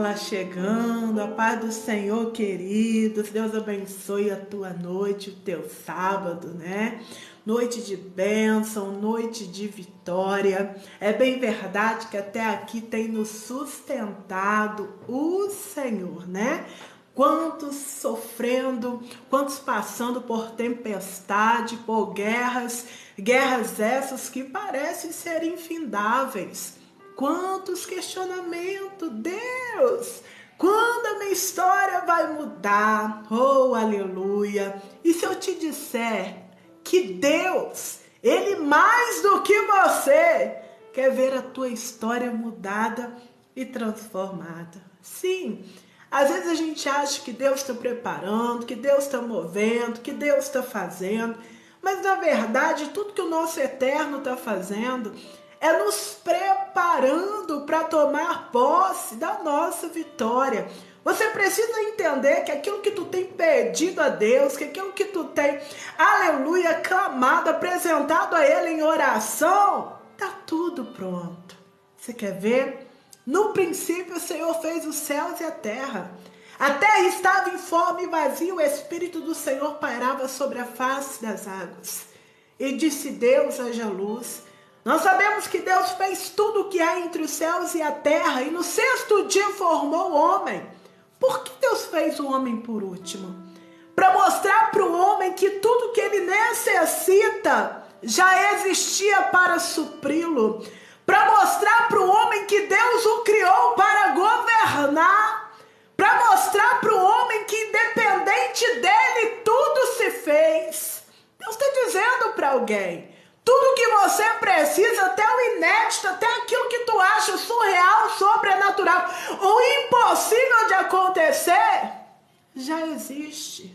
lá chegando, a paz do Senhor, queridos. Deus abençoe a tua noite, o teu sábado, né? Noite de bênção, noite de vitória. É bem verdade que até aqui tem nos sustentado o Senhor, né? Quantos sofrendo, quantos passando por tempestade, por guerras essas que parecem ser infindáveis. Quantos questionamentos, Deus, quando a minha história vai mudar? Oh, aleluia! E se eu te disser que Deus, Ele mais do que você, quer ver a tua história mudada e transformada? Sim, às vezes a gente acha que Deus está preparando, que Deus está movendo, que Deus está fazendo, mas na verdade tudo que o nosso Eterno está fazendo é nos preparando para tomar posse da nossa vitória. Você precisa entender que aquilo que tu tem pedido a Deus, que aquilo que tu tem, aleluia, clamado, apresentado a Ele em oração, tá tudo pronto. Você quer ver? No princípio o Senhor fez os céus e a terra. A terra estava informe e vazia, o Espírito do Senhor pairava sobre a face das águas. E disse Deus, haja luz. Nós sabemos que Deus fez tudo o que há entre os céus e a terra e no sexto dia formou o homem. Por que Deus fez o homem por último? Para mostrar para o homem que tudo que ele necessita já existia para supri-lo. Para mostrar para o homem que Deus o criou para governar. Para mostrar para o homem que independente dele tudo se fez. Deus está dizendo para alguém. Tudo que você precisa, até o inédito, até aquilo que tu acha surreal, sobrenatural, o impossível de acontecer, já existe.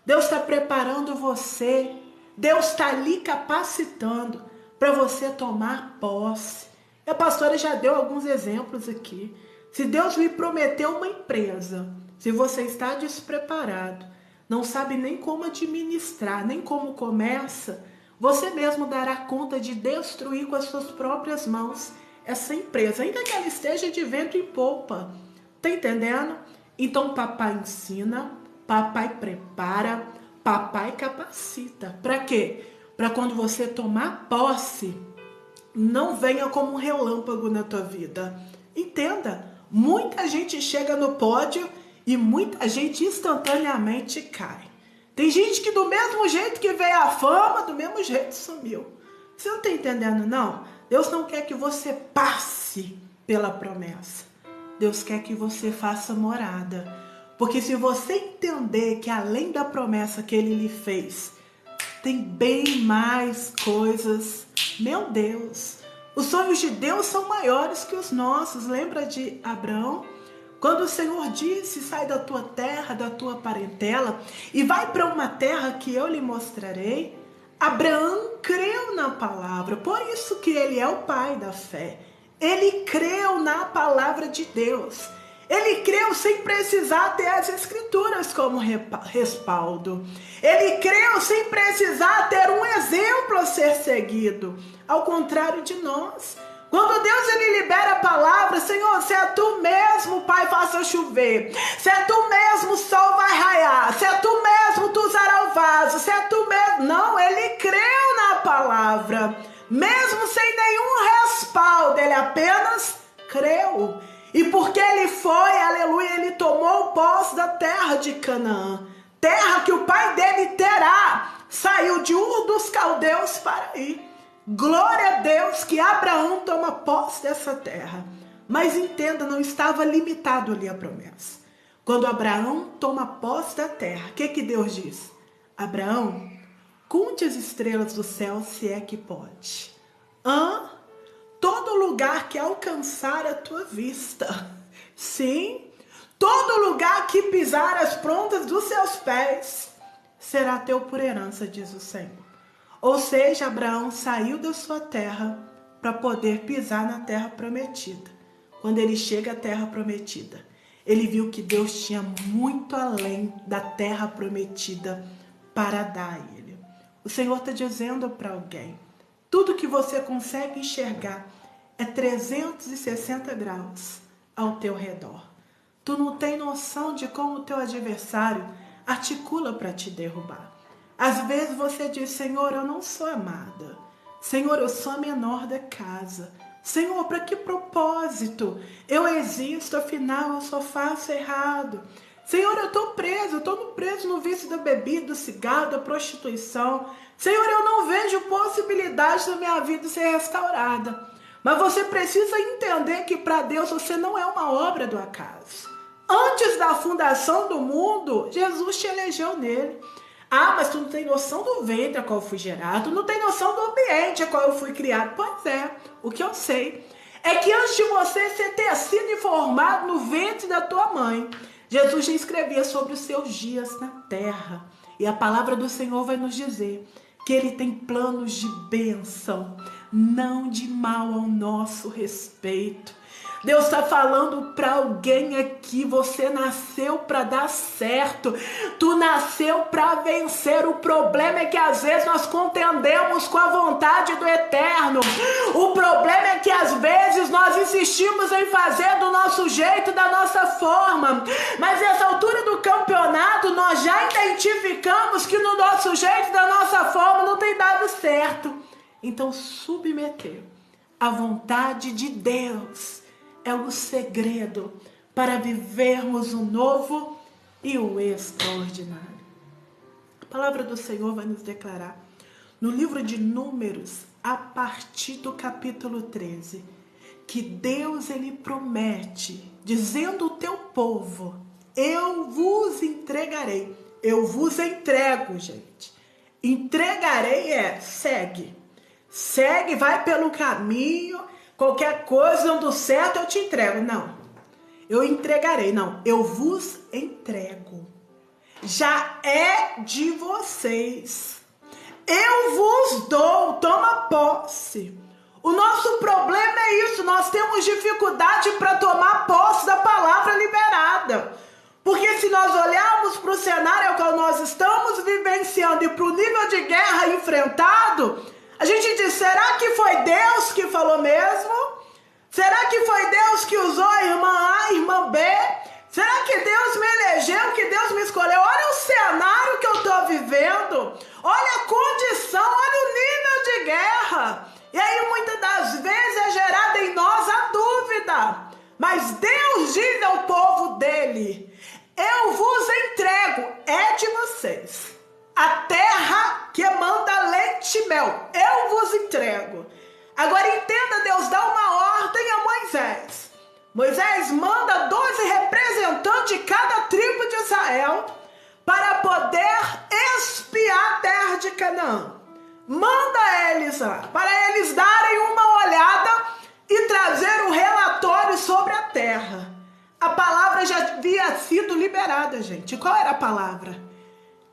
Deus está preparando você. Deus está lhe capacitando para você tomar posse. A pastora já deu alguns exemplos aqui. Se Deus lhe prometeu uma empresa, se você está despreparado, não sabe nem como administrar, nem como começa, você mesmo dará conta de destruir com as suas próprias mãos essa empresa, ainda que ela esteja de vento em popa. Tá entendendo? Então papai ensina, papai prepara, papai capacita. Para quê? Para quando você tomar posse, não venha como um relâmpago na tua vida. Entenda, muita gente chega no pódio e muita gente instantaneamente cai. Tem gente que do mesmo jeito que veio a fama, do mesmo jeito sumiu. Você não está entendendo, não? Deus não quer que você passe pela promessa. Deus quer que você faça morada. Porque se você entender que além da promessa que Ele lhe fez, tem bem mais coisas. Meu Deus, os sonhos de Deus são maiores que os nossos. Lembra de Abraão? Quando o Senhor disse, sai da tua terra, da tua parentela, e vai para uma terra que eu lhe mostrarei, Abraão creu na palavra, por isso que ele é o pai da fé. Ele creu na palavra de Deus. Ele creu sem precisar ter as escrituras como respaldo. Ele creu sem precisar ter um exemplo a ser seguido, ao contrário de nós. Quando Deus ele libera a palavra, Senhor, se é tu mesmo, Pai, faça chover. Se é tu mesmo, o sol vai raiar. Se é tu mesmo, tu usará o vaso. Se é tu mesmo... Não, ele creu na palavra. Mesmo sem nenhum respaldo, ele apenas creu. E porque ele foi, aleluia, ele tomou posse da terra de Canaã. Terra que o pai dele terá. Saiu de Ur dos Caldeus para ir. Glória a Deus que Abraão toma posse dessa terra. Mas entenda, não estava limitado ali a promessa. Quando Abraão toma posse da terra, o que Deus diz? Abraão, conte as estrelas do céu se é que pode. Todo lugar que alcançar a tua vista. Sim, todo lugar que pisar as pontas dos seus pés será teu por herança, diz o Senhor. Ou seja, Abraão saiu da sua terra para poder pisar na terra prometida. Quando ele chega à terra prometida, ele viu que Deus tinha muito além da terra prometida para dar a ele. O Senhor está dizendo para alguém, tudo que você consegue enxergar é 360 graus ao teu redor. Tu não tem noção de como o teu adversário articula para te derrubar. Às vezes você diz: Senhor, eu não sou amada. Senhor, eu sou a menor da casa. Senhor, para que propósito eu existo? Afinal, eu só faço errado. Senhor, eu estou preso no vício da bebida, do cigarro, da prostituição. Senhor, eu não vejo possibilidade da minha vida ser restaurada. Mas você precisa entender que para Deus você não é uma obra do acaso. Antes da fundação do mundo, Jesus te elegeu nele. Ah, mas tu não tem noção do ventre a qual eu fui gerado, tu não tem noção do ambiente a qual eu fui criado. Pois é, o que eu sei é que antes de você ter sido formado no ventre da tua mãe, Jesus já escrevia sobre os seus dias na terra. E a palavra do Senhor vai nos dizer que Ele tem planos de bênção, não de mal ao nosso respeito. Deus está falando para alguém aqui: você nasceu para dar certo, tu nasceu para vencer. O problema é que às vezes nós contendemos com a vontade do Eterno. O problema é que às vezes nós insistimos em fazer do nosso jeito, da nossa forma, mas nessa altura do campeonato nós já identificamos que no nosso jeito, da nossa forma, não tem dado certo. Então submeter à vontade de Deus é o segredo para vivermos o novo e o extraordinário. A palavra do Senhor vai nos declarar no livro de Números, a partir do capítulo 13, que Deus, Ele promete, dizendo ao teu povo: eu vos entregarei. Eu vos entrego, gente. Entregarei segue. Segue, vai pelo caminho. Qualquer coisa dando certo, eu te entrego. Não, eu entregarei. Não, eu vos entrego. Já é de vocês. Eu vos dou, toma posse. O nosso problema é isso, nós temos dificuldade para tomar posse da palavra liberada. Porque se nós olharmos para o cenário ao qual nós estamos vivenciando e para o nível de guerra enfrentado, a gente diz: será que foi Deus que falou mesmo? Será que foi Deus que usou a irmã A, a irmã B? Será que Deus me elegeu, que Deus me escolheu? Olha o cenário que eu estou vivendo. Olha a condição, olha o nível de guerra. E aí muitas das vezes é gerada em nós a dúvida. Mas Deus diz ao povo dele: eu vos entrego, é de vocês, a terra que manda leite e mel, eu vos entrego. Agora entenda, Deus dá uma ordem a Moisés. Moisés manda 12 representantes de cada tribo de Israel para poder espiar a terra de Canaã. Manda eles lá, para eles darem uma olhada e trazer um relatório sobre a terra. A palavra já havia sido liberada, gente. Qual era a palavra?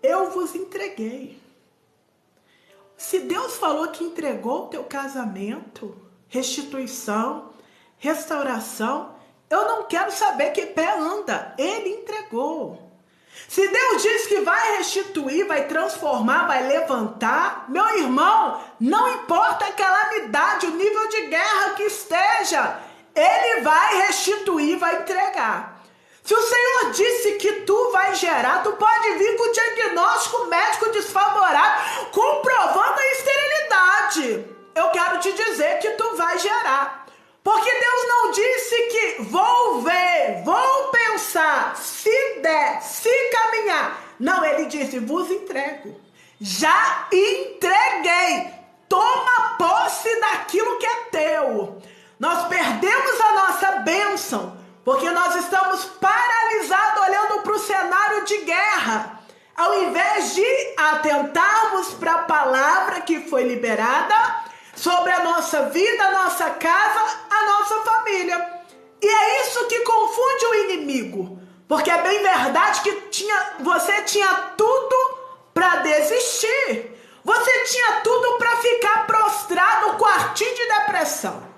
Eu vos entreguei. Se Deus falou que entregou o teu casamento, restituição, restauração, eu não quero saber que pé anda. Ele entregou. Se Deus diz que vai restituir, vai transformar, vai levantar, meu irmão, não importa a calamidade, o nível de guerra que esteja, Ele vai restituir, vai entregar. Se o Senhor disse que tu vai gerar, tu pode vir com o diagnóstico médico desfavorável, comprovando a esterilidade. Eu quero te dizer que tu vai gerar. Porque Deus não disse que vou ver, vou pensar, se der, se caminhar. Não, Ele disse: vos entrego. Já entreguei. Toma posse daquilo que é teu. Nós perdemos a nossa bênção porque nós estamos paralisados olhando para o cenário de guerra, ao invés de atentarmos para a palavra que foi liberada sobre a nossa vida, a nossa casa, a nossa família. E é isso que confunde o inimigo, porque é bem verdade que você tinha tudo para desistir, você tinha tudo para ficar prostrado no quartinho de depressão.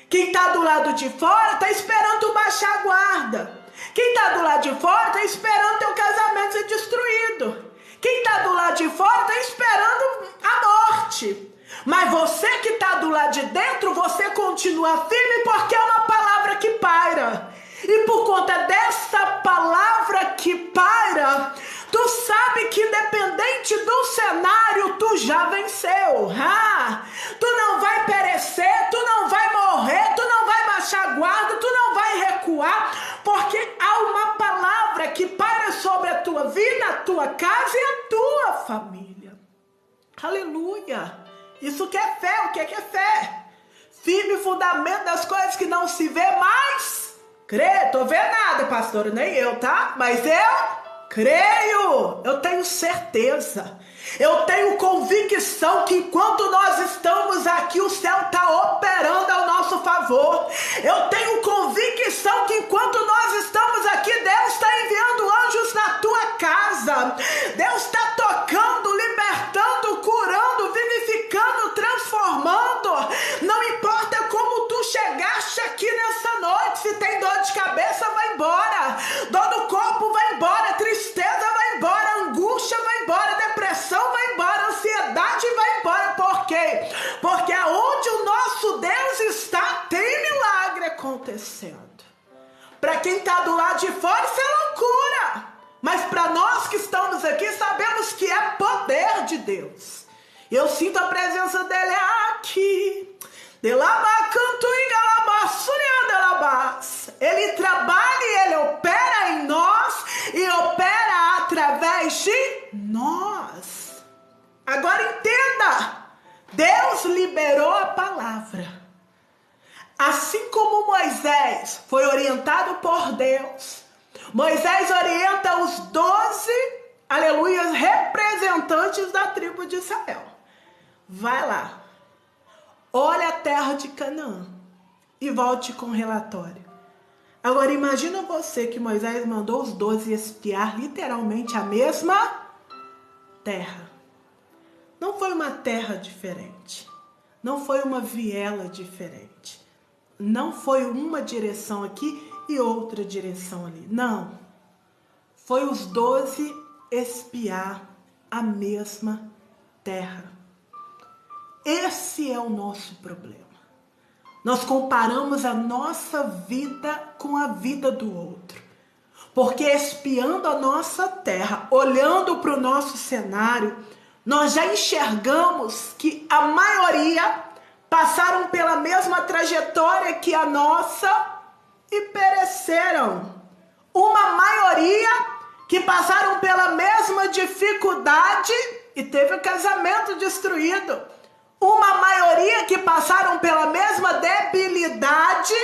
Quem está do lado de fora está esperando tu baixar a guarda. Quem está do lado de fora está esperando teu casamento ser destruído. Quem está do lado de fora está esperando a morte. Mas você que está do lado de dentro, você continua firme, porque é uma palavra que paira. E por conta dessa cenário tu já venceu. Tu não vai perecer, tu não vai morrer, tu não vai baixar a guarda, tu não vai recuar, porque há uma palavra que para sobre a tua vida, a tua casa e a tua família. Aleluia! Isso que é fé. O que é fé? Firme fundamento das coisas que não se vê, mas crê. Tô vendo nada, pastor, nem eu, tá? Mas eu creio, eu tenho certeza, eu tenho convicção que enquanto nós estamos aqui, o céu está operando ao nosso favor. Eu tenho convicção que enquanto nós estamos aqui, Deus está enviando anjos na tua casa. Deus está tocando, libertando, curando, vivificando, transformando. Não importa como tu chegaste aqui nessa noite, se tem dor de cabeça, vai embora. Dor no corpo, vai embora. Tristeza, vai embora. Angústia, vai embora. Depressão, vai embora. Ansiedade, vai embora. Por quê? Porque aonde o nosso Deus está, tem milagre acontecendo. Para quem está do lado de fora, isso é loucura. Mas para nós que estamos aqui, sabemos que é poder de Deus. Eu sinto a presença dele aqui. Ele trabalha e ele opera em nós e opera através de nós. Agora entenda, Deus liberou a palavra. Assim como Moisés foi orientado por Deus, Moisés orienta os 12, aleluia, representantes da tribo de Israel. Vai lá, olha a terra de Canaã e volte com relatório. Agora imagina você que Moisés mandou os 12 espiar literalmente a mesma terra. Não foi uma terra diferente. Não foi uma viela diferente. Não foi uma direção aqui e outra direção ali. Não. Foi os 12 espiar a mesma terra. Esse é o nosso problema. Nós comparamos a nossa vida com a vida do outro. Porque espiando a nossa terra, olhando para o nosso cenário, nós já enxergamos que a maioria passaram pela mesma trajetória que a nossa e pereceram. Uma maioria que passaram pela mesma dificuldade e teve o casamento destruído. Uma maioria que passaram pela mesma debilidade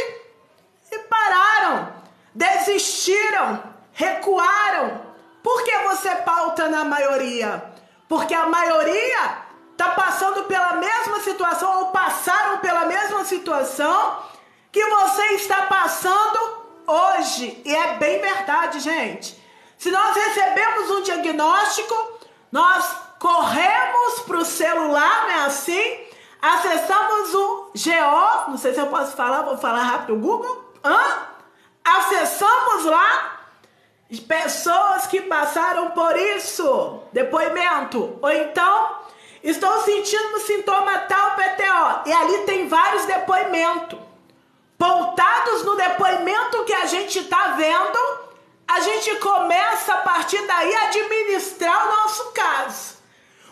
e pararam, desistiram, recuaram. Por que você pauta na maioria? Porque a maioria está passando pela mesma situação ou passaram pela mesma situação que você está passando hoje. E é bem verdade, gente. Se nós recebemos um diagnóstico, nós corremos para o celular, não é assim? Acessamos o GO, não sei se eu posso falar, vou falar rápido, o Google. Acessamos lá pessoas que passaram por isso, depoimento. Ou então, estou sentindo sintoma tal, PTO. E ali tem vários depoimentos. Pontados no depoimento que a gente está vendo, a gente começa a partir daí a administrar o nosso caso.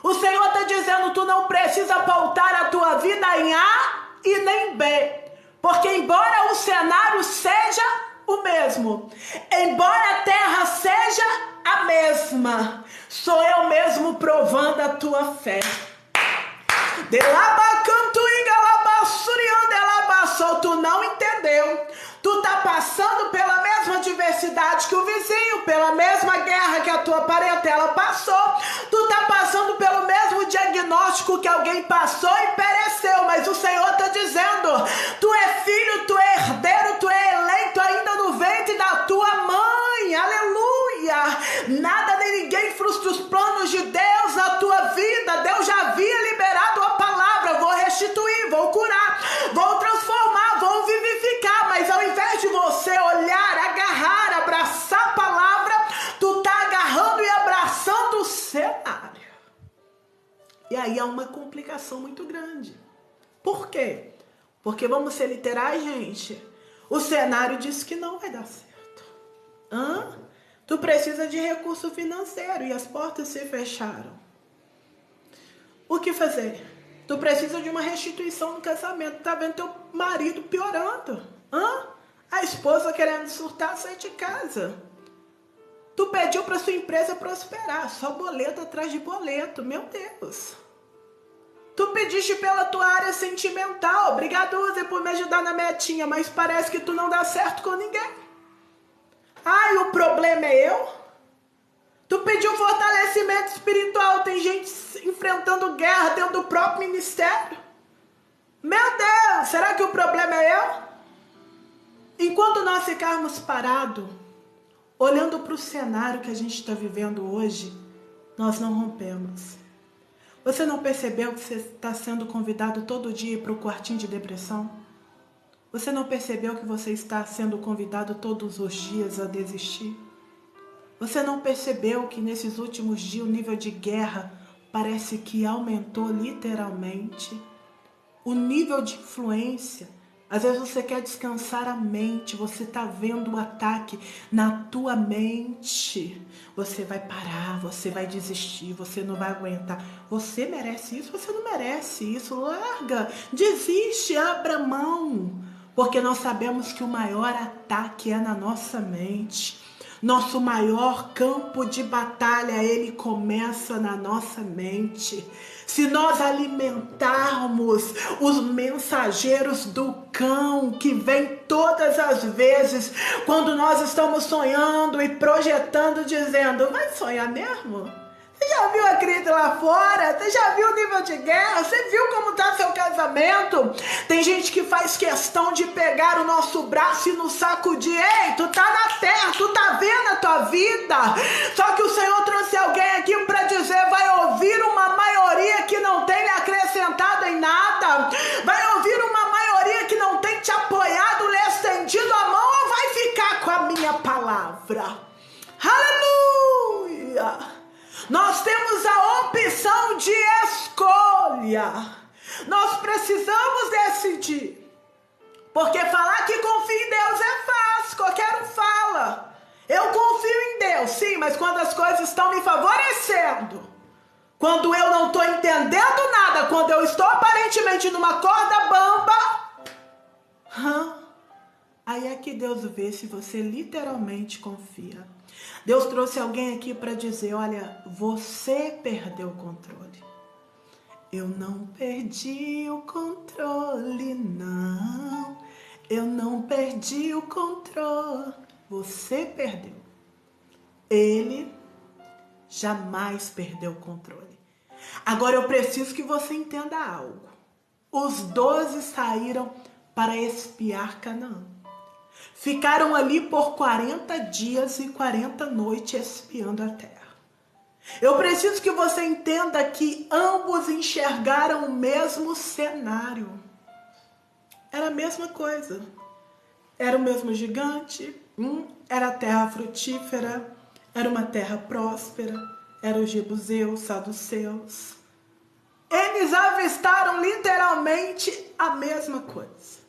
O Senhor está dizendo, tu não precisa pautar a tua vida em A e nem B. Porque embora o cenário seja o mesmo, embora a terra seja a mesma, sou eu mesmo provando a tua fé. Tu não entendeu. Tu tá passando pela mesma adversidade que o vizinho, pela mesma guerra que a tua parentela passou. Tu tá passando pelo mesmo diagnóstico que alguém passou e pereceu. Mas o Senhor tá dizendo, tu é filho, tu é herdeiro, tu é eleito ainda no ventre da tua mãe. Aleluia! Nada nem ninguém frustra os planos de Deus na tua vida. Deus já havia liberado a palavra. Vou restituir, vou curar, vou transformar, vou vivificar. Mas ao invés de você olhar, agarrar, abraçar a palavra, tu tá agarrando e abraçando o cenário. E aí há uma complicação muito grande. Por quê? Porque vamos ser literais, gente. O cenário diz que não vai dar certo. Tu precisa de recurso financeiro e as portas se fecharam. O que fazer? Tu precisa de uma restituição no casamento. Tá vendo teu marido piorando. A esposa querendo surtar, sair de casa. Tu pediu para sua empresa prosperar. Só boleto atrás de boleto. Meu Deus. Tu pediste pela tua área sentimental. Obrigado, Uzi, por me ajudar na metinha. Mas parece que tu não dá certo com ninguém. Ai, o problema é eu? Tu pediu fortalecimento espiritual. Tem gente enfrentando guerra dentro do próprio ministério. Meu Deus, será que o problema é eu? Enquanto nós ficarmos parados, olhando para o cenário que a gente está vivendo hoje, nós não rompemos. Você não percebeu que você está sendo convidado todo dia para o quartinho de depressão? Você não percebeu que você está sendo convidado todos os dias a desistir? Você não percebeu que nesses últimos dias o nível de guerra parece que aumentou literalmente? O nível de influência. Às vezes você quer descansar a mente, você está vendo o ataque na tua mente. Você vai parar, você vai desistir, você não vai aguentar. Você merece isso, você não merece isso. Larga, desiste, abra mão. Porque nós sabemos que o maior ataque é na nossa mente. Nosso maior campo de batalha, ele começa na nossa mente. Se nós alimentarmos os mensageiros do cão que vem todas as vezes quando nós estamos sonhando e projetando, dizendo, vai sonhar mesmo? Você já viu a crise lá fora? Você já viu o nível de guerra? Você viu como está seu casamento? Tem gente que faz questão de pegar o nosso braço e nos sacudir. Ei, tu tá na terra, tu tá vendo a tua vida. Só que o Senhor trouxe alguém aqui para dizer, vai ouvir uma maioria que não tem lhe acrescentado em nada. Vai ouvir uma maioria que não tem te apoiado, lhe estendido a mão, ou vai ficar com a minha palavra? Aleluia! Nós temos a opção de escolha. Nós precisamos decidir. Porque falar que confia em Deus é fácil, qualquer um fala. Eu confio em Deus, sim, mas quando as coisas estão me favorecendo, quando eu não estou entendendo nada, quando eu estou aparentemente numa corda bamba, aí é que Deus vê se você literalmente confia. Deus trouxe alguém aqui para dizer, olha, você perdeu o controle. Eu não perdi o controle, não. Eu não perdi o controle. Você perdeu. Ele jamais perdeu o controle. Agora eu preciso que você entenda algo. Os 12 saíram para espiar Canaã. Ficaram ali por 40 dias e 40 noites espiando a terra. Eu preciso que você entenda que ambos enxergaram o mesmo cenário. Era a mesma coisa. Era o mesmo gigante, era a terra frutífera, era uma terra próspera, eram os jebuseus, saduceus. Eles avistaram literalmente a mesma coisa.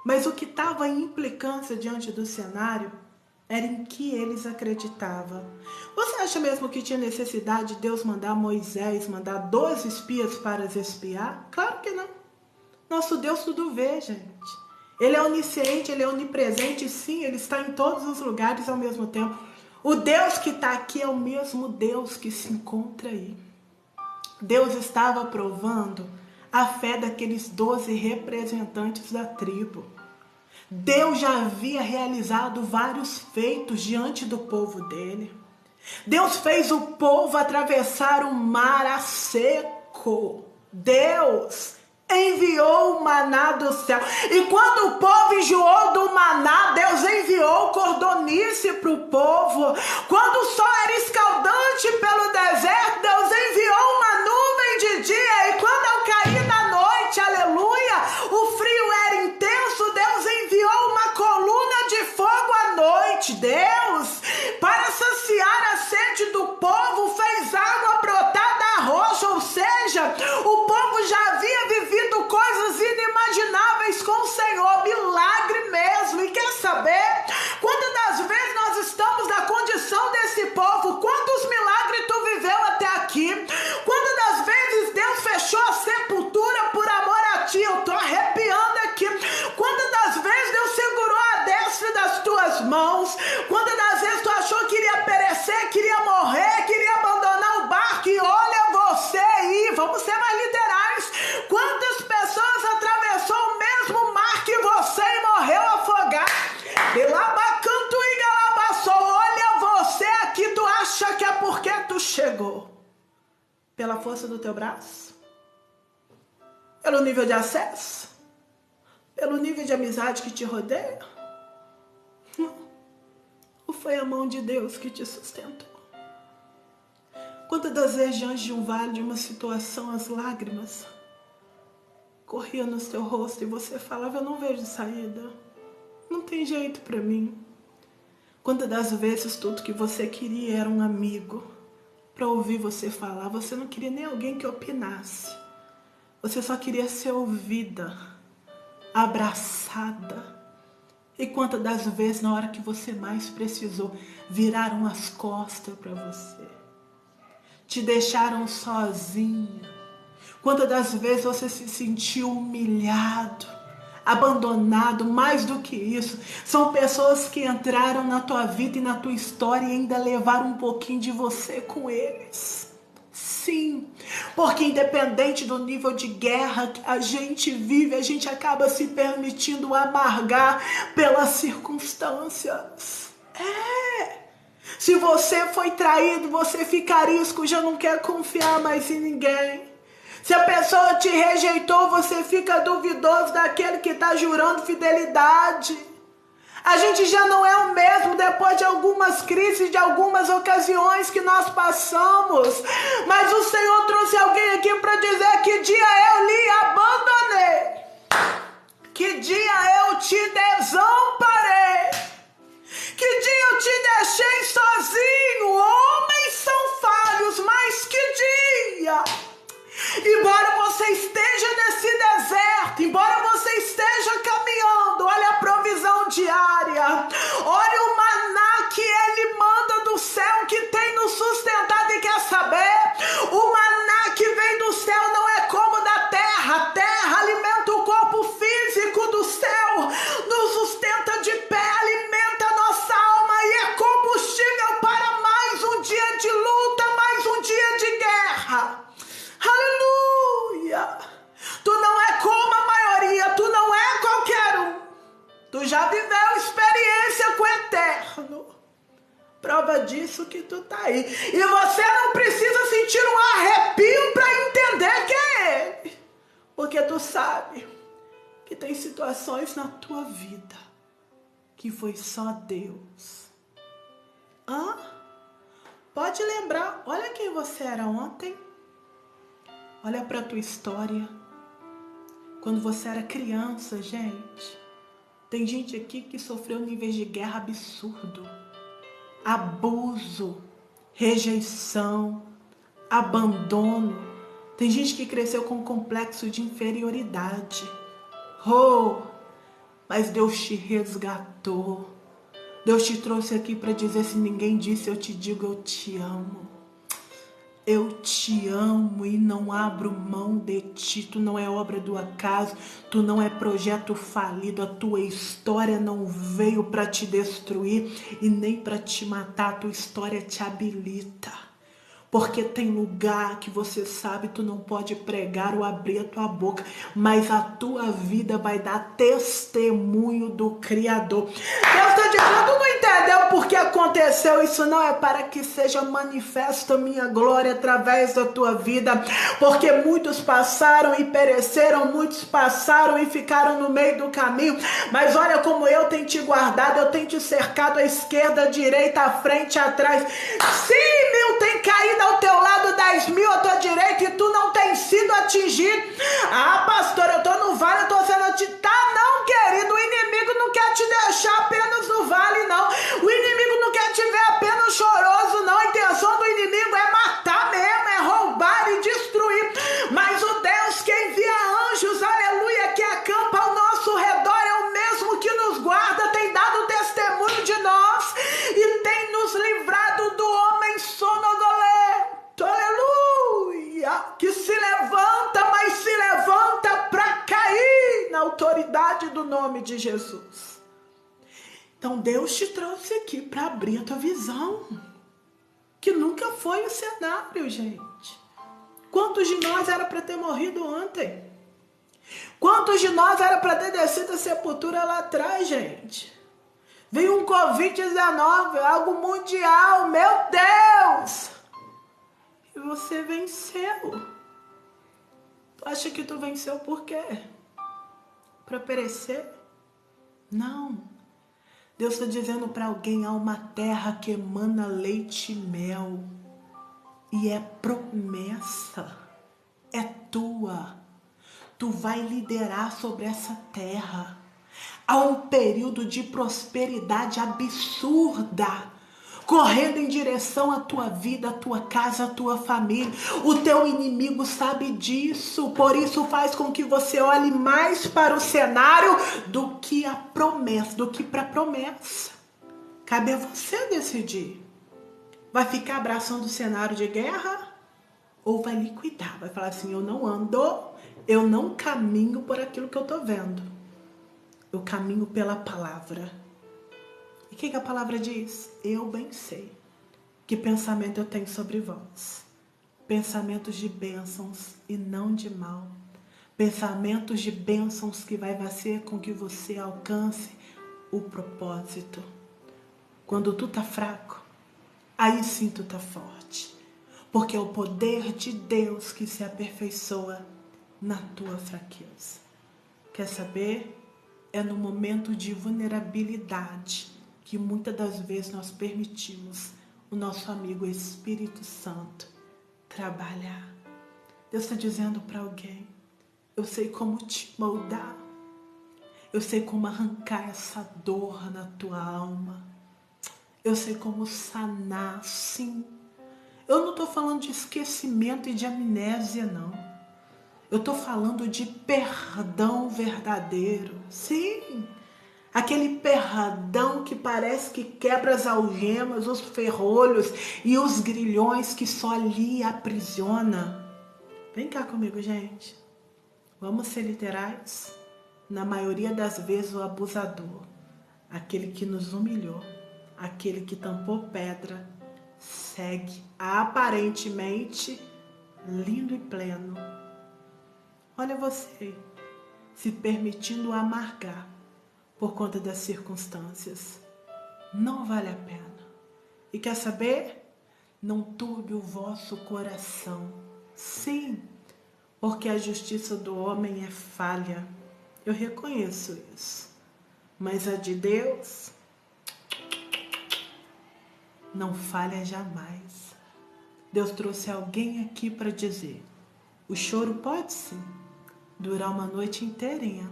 Mas o que estava em implicância diante do cenário era em que eles acreditavam. Você acha mesmo que tinha necessidade de Deus mandar Moisés, mandar 12 espias para os espiar? Claro que não. Nosso Deus tudo vê, gente. Ele é onisciente, ele é onipresente, sim, ele está em todos os lugares ao mesmo tempo. O Deus que está aqui é o mesmo Deus que se encontra aí. Deus estava provando a fé daqueles 12 representantes da tribo. Deus já havia realizado vários feitos diante do povo dele. Deus fez o povo atravessar o mar a seco. Deus enviou o maná do céu. E quando o povo enjoou do maná, Deus enviou cordonice para o povo. Quando o sol era escaldante pelo deserto, Deus enviou uma nuvem de dia. E quando ao cair da noite, aleluia, o frio era intenso, Deus enviou uma coluna de fogo à noite. Deus, para saciar a sede do povo, fez água brotar da rocha. Ou seja, o povo já havia vivido coisas inimagináveis com o Senhor, milagre mesmo. E quer saber? Quantas das vezes nós estamos na condição desse povo? Quantos milagres tu viveu até aqui? Quantas das vezes Deus mãos. Quantas das vezes tu achou que iria perecer, queria morrer, queria abandonar o barco, e olha você aí, vamos ser mais literais. Quantas pessoas atravessou o mesmo mar que você e morreu afogado? Pelabacanto e galabaçou, olha você aqui, tu acha que é porque tu chegou? Pela força do teu braço? Pelo nível de acesso? Pelo nível de amizade que te rodeia? Ou foi a mão de Deus que te sustentou? Quantas das vezes diante de um vale, de uma situação, as lágrimas corriam no teu rosto e você falava, eu não vejo saída, não tem jeito pra mim. Quantas das vezes tudo que você queria era um amigo para ouvir você falar, você não queria nem alguém que opinasse, você só queria ser ouvida, abraçada. E quantas das vezes na hora que você mais precisou, viraram as costas para você, te deixaram sozinha. Quantas das vezes você se sentiu humilhado, abandonado? Mais do que isso, são pessoas que entraram na tua vida e na tua história e ainda levaram um pouquinho de você com eles. Sim, porque independente do nível de guerra que a gente vive, a gente acaba se permitindo amargar pelas circunstâncias. Se você foi traído, você fica a risco, já não quer confiar mais em ninguém. Se a pessoa te rejeitou, você fica duvidoso daquele que está jurando fidelidade. A gente já não é o mesmo depois de algumas crises, de algumas ocasiões que nós passamos. Mas o Senhor trouxe alguém aqui para dizer que dia eu lhe abandonei, que dia eu te desamparei, que dia eu te deixei sozinho. Homens são falhos, mas que dia! Embora você esteja nesse deserto, embora você esteja caminhando, olha a provisão diária, olha o maná que Ele manda do céu, que tem nos sustentado. E quer saber? O maná que vem do céu não é como da terra. A terra alimenta o corpo físico, do céu nos sustenta de pé, alimenta a nossa alma e é combustível para mais um dia de luta, mais um dia de guerra. Aleluia! Tu não é como a maioria, tu não é qualquer um. Tu já viveu experiência com o eterno. Prova disso que tu tá aí. E você não precisa sentir um arrepio para entender quem é Ele. Porque tu sabe que tem situações na tua vida que foi só Deus. Pode lembrar, olha quem você era ontem. Olha para a tua história. Quando você era criança, gente. Tem gente aqui que sofreu níveis de guerra absurdo. Abuso, rejeição, abandono. Tem gente que cresceu com um complexo de inferioridade. Mas Deus te resgatou. Deus te trouxe aqui para dizer, se ninguém disse, eu te digo, eu te amo. Eu te amo e não abro mão de ti. Tu não é obra do acaso, tu não é projeto falido. A tua história não veio para te destruir e nem para te matar. A tua história te habilita. Porque tem lugar que você sabe, tu não pode pregar ou abrir a tua boca, mas a tua vida vai dar testemunho do Criador. Deus está dizendo, tu não entendeu por que aconteceu isso? Não é para que seja manifesta a minha glória através da tua vida, porque muitos passaram e pereceram, muitos passaram e ficaram no meio do caminho, mas olha como eu tenho te guardado, eu tenho te cercado à esquerda, à direita, à frente, atrás. 100.000 tem caído ao teu lado, 10.000 à tua direita e tu não tem sido atingido. Pastor, eu tô no vale, eu tô sendo atingido. Não, querido, o inimigo não quer te deixar apenas no vale, não. O inimigo não quer te ver apenas choroso, não. A intenção do inimigo é matar mesmo, é roubar e destruir. Mas o Deus que envia anjos, aleluia, que acampa ao nosso redor, é o mesmo que nos guarda, tem dado testemunho de nós e tem nos livrado do homem sonolento, aleluia, que se levanta, mas se levanta para cair na autoridade do nome de Jesus. Então Deus te trouxe aqui para abrir a tua visão, que nunca foi o cenário, gente. Quantos de nós era para ter morrido ontem? Quantos de nós era para ter descido a sepultura lá atrás, gente? Veio um Covid-19, algo mundial, meu Deus! E você venceu. Tu acha que tu venceu por quê? Para perecer? Não. Deus está dizendo para alguém, há uma terra que emana leite e mel. E é promessa. É tua. Tu vai liderar sobre essa terra. Há um período de prosperidade absurda, correndo em direção à tua vida, à tua casa, à tua família. O teu inimigo sabe disso, por isso faz com que você olhe mais para o cenário do que a promessa, do que para a promessa. Cabe a você decidir. Vai ficar abraçando o cenário de guerra ou vai liquidar? Vai falar assim, eu não ando, eu não caminho por aquilo que eu estou vendo. Eu caminho pela palavra. E o que a palavra diz? Eu bem sei que pensamento eu tenho sobre vós. Pensamentos de bênçãos e não de mal. Pensamentos de bênçãos que vai fazer com que você alcance o propósito. Quando tu tá fraco, aí sim tu tá forte. Porque é o poder de Deus que se aperfeiçoa na tua fraqueza. Quer saber? É no momento de vulnerabilidade que muitas das vezes nós permitimos o nosso amigo Espírito Santo trabalhar. Deus está dizendo para alguém, eu sei como te moldar, eu sei como arrancar essa dor na tua alma, eu sei como sanar, sim. Eu não estou falando de esquecimento e de amnésia, não. Eu estou falando de perdão verdadeiro. Sim, aquele perdão que parece que quebra as algemas, os ferrolhos e os grilhões que só lhe aprisiona. Vem cá comigo, gente. Vamos ser literais? Na maioria das vezes o abusador, aquele que nos humilhou, aquele que tampou pedra, segue aparentemente lindo e pleno. Olha você, se permitindo amargar por conta das circunstâncias. Não vale a pena. E quer saber? Não turbe o vosso coração. Sim, porque a justiça do homem é falha. Eu reconheço isso. Mas a de Deus não falha jamais. Deus trouxe alguém aqui para dizer, o choro pode sim durar uma noite inteirinha,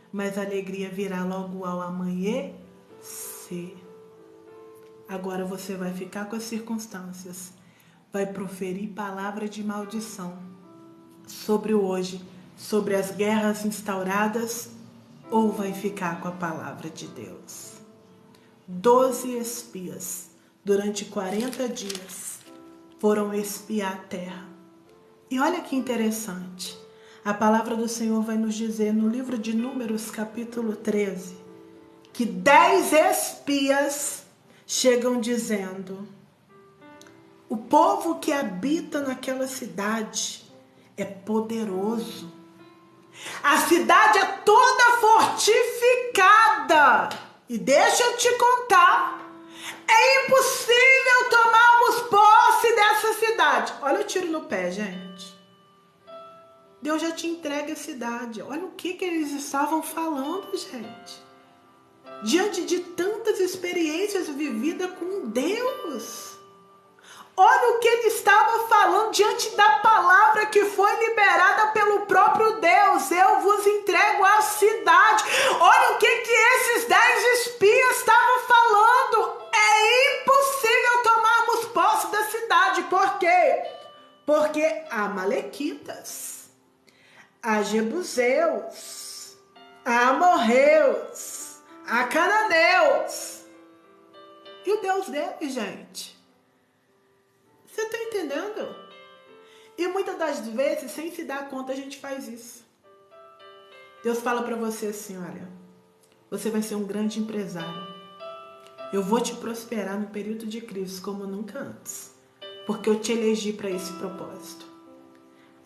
mas a alegria virá logo ao amanhecer. Agora você vai ficar com as circunstâncias, vai proferir palavra de maldição sobre o hoje, sobre as guerras instauradas, ou vai ficar com a palavra de Deus. 12 espias, durante 40 dias, foram espiar a terra. E olha que interessante. A palavra do Senhor vai nos dizer no livro de Números, capítulo 13, que 10 espias chegam dizendo, o povo que habita naquela cidade é poderoso. A cidade é toda fortificada. E deixa eu te contar, é impossível tomarmos posse dessa cidade. Olha o tiro no pé, gente. Deus já te entrega a cidade. Olha o que eles estavam falando, gente. Diante de tantas experiências vividas com Deus. Olha o que ele estava falando diante da palavra que foi liberada pelo próprio Deus. Eu vos entrego a cidade. Olha o que esses 10 espias estavam falando. É impossível tomarmos posse da cidade. Por quê? Porque há amalequitas, a jebuseus, a amorreus, a cananeus. E o Deus dele, gente. Você está entendendo? E muitas das vezes, sem se dar conta, a gente faz isso. Deus fala para você assim, olha, você vai ser um grande empresário. Eu vou te prosperar no período de crise como nunca antes, porque eu te elegi para esse propósito.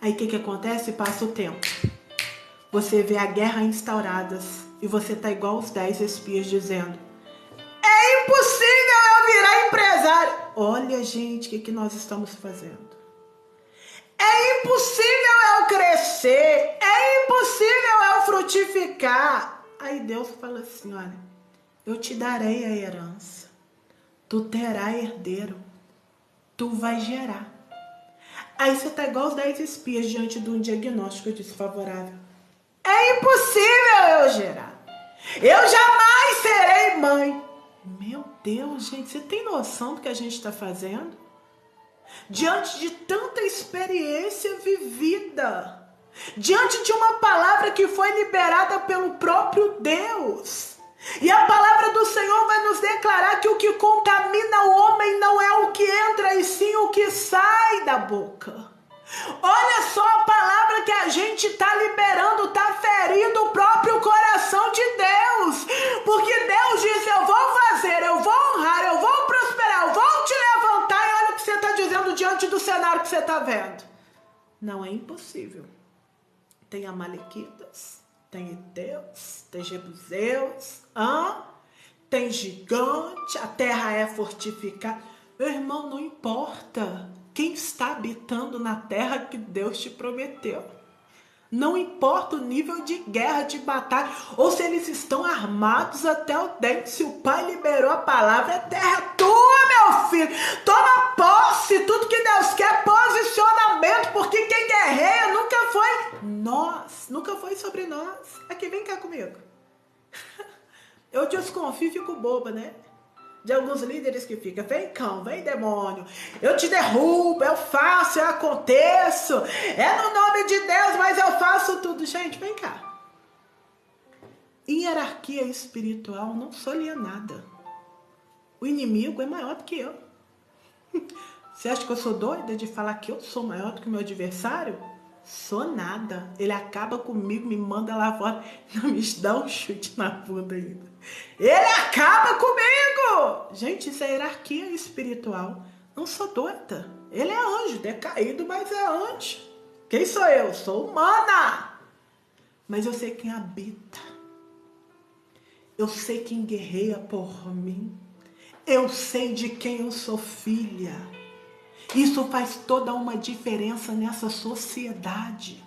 Aí o que acontece? Passa o tempo. Você vê a guerra instaurada e você tá igual os 10 espias dizendo: é impossível eu virar empresário. Olha, gente, o que nós estamos fazendo? É impossível eu crescer. É impossível eu frutificar. Aí Deus fala assim: olha, eu te darei a herança. Tu terá herdeiro. Tu vai gerar. Aí você tá igual os 10 espias diante de um diagnóstico desfavorável. É impossível eu gerar. Eu jamais serei mãe. Meu Deus, gente, você tem noção do que a gente está fazendo? Diante de tanta experiência vivida, diante de uma palavra que foi liberada pelo próprio Deus. E a palavra do Senhor vai nos declarar que o que contamina o homem não é o que entra, e sim o que sai da boca. Olha só a palavra que a gente está liberando, está ferindo o próprio coração de Deus. Porque Deus diz: eu vou fazer, eu vou honrar, eu vou prosperar, eu vou te levantar. E olha o que você está dizendo diante do cenário que você está vendo. Não é impossível. Tem amalequitas, tem heteus, tem jebuseus, tem gigante, a terra é fortificada. Meu irmão, não importa quem está habitando na terra que Deus te prometeu. Não importa o nível de guerra, de batalha, ou se eles estão armados até o dente. Se o Pai liberou a palavra, a terra é tua, meu filho. Toma posse, tudo que Deus quer, posicionamento, porque quem guerreia nunca foi nós, nunca foi sobre nós. Aqui, vem cá comigo. Eu desconfio e fico boba, né? De alguns líderes que ficam: vem cão, vem demônio, eu te derrubo, eu faço, eu aconteço, é no nome de Deus, mas eu faço tudo. Gente, vem cá. Em hierarquia espiritual, não sou alienada. O inimigo é maior do que eu. Você acha que eu sou doida de falar que eu sou maior do que o meu adversário? Sou nada. Ele acaba comigo, me manda lá fora, não me dá um chute na bunda ainda. Ele acaba comigo! Gente, isso é hierarquia espiritual. Não sou doida. Ele é anjo, decaído, mas é anjo. Quem sou eu? Sou humana. Mas eu sei quem habita. Eu sei quem guerreia por mim. Eu sei de quem eu sou filha. Isso faz toda uma diferença nessa sociedade.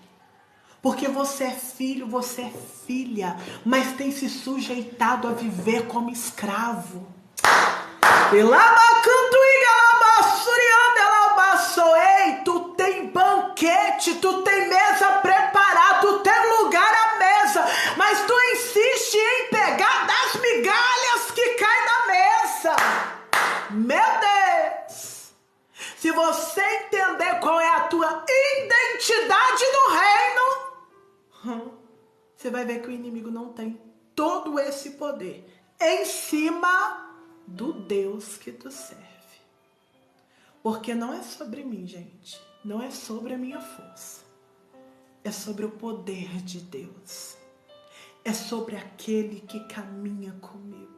Porque você é filho, você é filha, mas tem se sujeitado a viver como escravo. Ei, tu tem banquete, tu tem mesa preparada, tu tem lugar à mesa, mas tu insiste em pegar das migalhas que caem da mesa. Meu Deus! Se você entender qual é a tua identidade no reino, você vai ver que o inimigo não tem todo esse poder em cima do Deus que tu serve. Porque não é sobre mim, gente. Não é sobre a minha força. É sobre o poder de Deus. É sobre aquele que caminha comigo.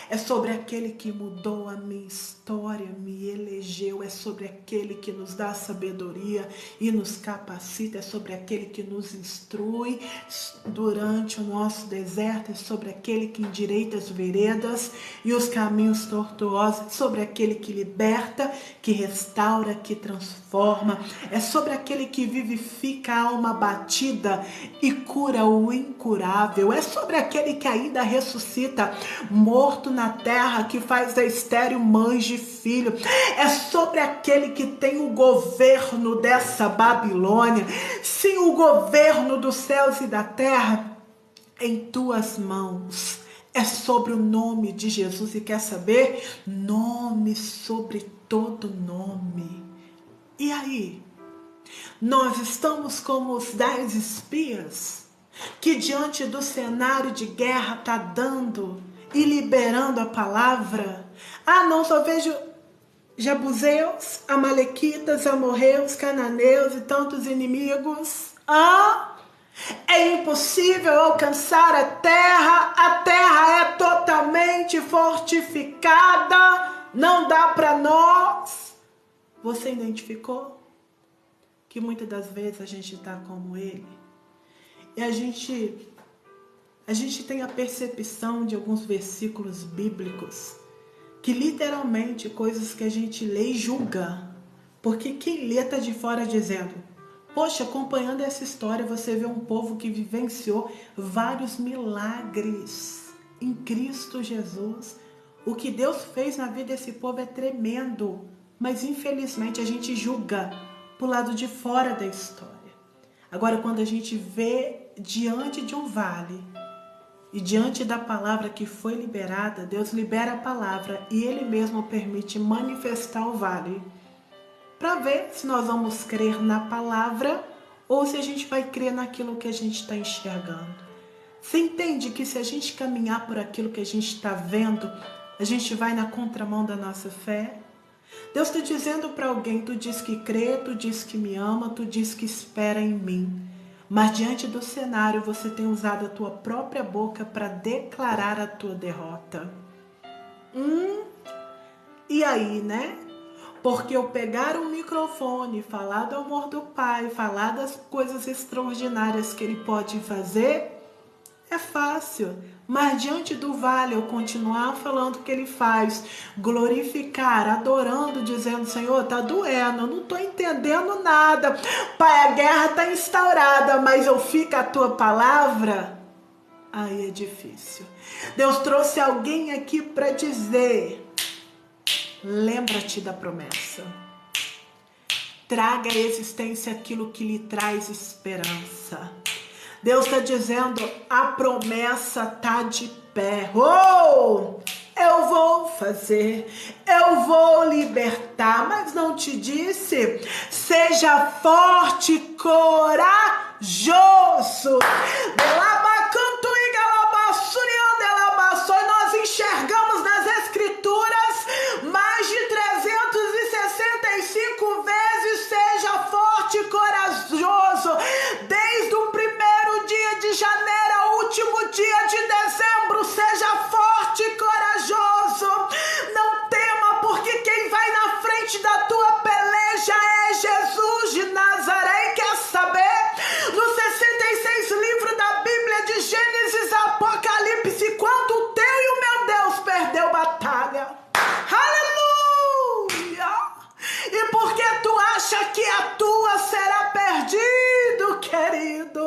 É sobre aquele que mudou a minha história, me elegeu. É sobre aquele que nos dá sabedoria e nos capacita. É sobre aquele que nos instrui durante o nosso deserto. É sobre aquele que endireita as veredas e os caminhos tortuosos. É sobre aquele que liberta, que restaura, que transforma. É sobre aquele que vivifica a alma abatida e cura o incurável. É sobre aquele que ainda ressuscita morto na terra, que faz da estéril mãe de filho. É sobre aquele que tem o governo dessa Babilônia, sim, o governo dos céus e da terra em tuas mãos. É sobre o nome de Jesus. E quer saber? Nome sobre todo nome. E aí? Nós estamos como os 10 espias que diante do cenário de guerra está dando e liberando a palavra. Não, só vejo jebuseus, amalequitas, amorreus, cananeus e tantos inimigos. É impossível alcançar a terra é totalmente fortificada, não dá para nós. Você identificou que muitas das vezes a gente está como ele? E a gente tem a percepção de alguns versículos bíblicos que literalmente coisas que a gente lê e julga. Porque quem lê está de fora dizendo, poxa, acompanhando essa história você vê um povo que vivenciou vários milagres em Cristo Jesus. O que Deus fez na vida desse povo é tremendo, mas infelizmente a gente julga pro lado de fora da história. Agora, quando a gente vê diante de um vale e diante da palavra que foi liberada, Deus libera a palavra e Ele mesmo permite manifestar o vale, para ver se nós vamos crer na palavra ou se a gente vai crer naquilo que a gente está enxergando. Você entende que se a gente caminhar por aquilo que a gente está vendo, a gente vai na contramão da nossa fé? Deus está dizendo para alguém, tu diz que crê, tu diz que me ama, tu diz que espera em mim. Mas diante do cenário você tem usado a tua própria boca para declarar a tua derrota. E aí, né? Porque eu pegar um microfone, falar do amor do Pai, falar das coisas extraordinárias que Ele pode fazer, é fácil. Mas diante do vale eu continuar falando o que Ele faz, glorificar, adorando, dizendo, Senhor, tá doendo, eu não tô entendendo nada. Pai, a guerra tá instaurada, mas eu fico a tua palavra, aí é difícil. Deus trouxe alguém aqui para dizer, lembra-te da promessa. Traga à existência aquilo que lhe traz esperança. Deus está dizendo, a promessa está de pé. Eu vou fazer, eu vou libertar, mas não te disse, seja forte, corajoso. Nós enxergamos nas escrituras mais de 365 vezes, seja forte e corajoso, desde o primeiro dia de janeiro ao último dia de dezembro, seja forte e corajoso, não tema, porque quem vai na frente da tua peleja é Jesus de Nazaré. E quer saber? Nos 66 livros da Bíblia, de Gênesis a Apocalipse, quando o teu e o meu Deus perdeu batalha. Aleluia! E porque tu acha que a tua será perdido, querido?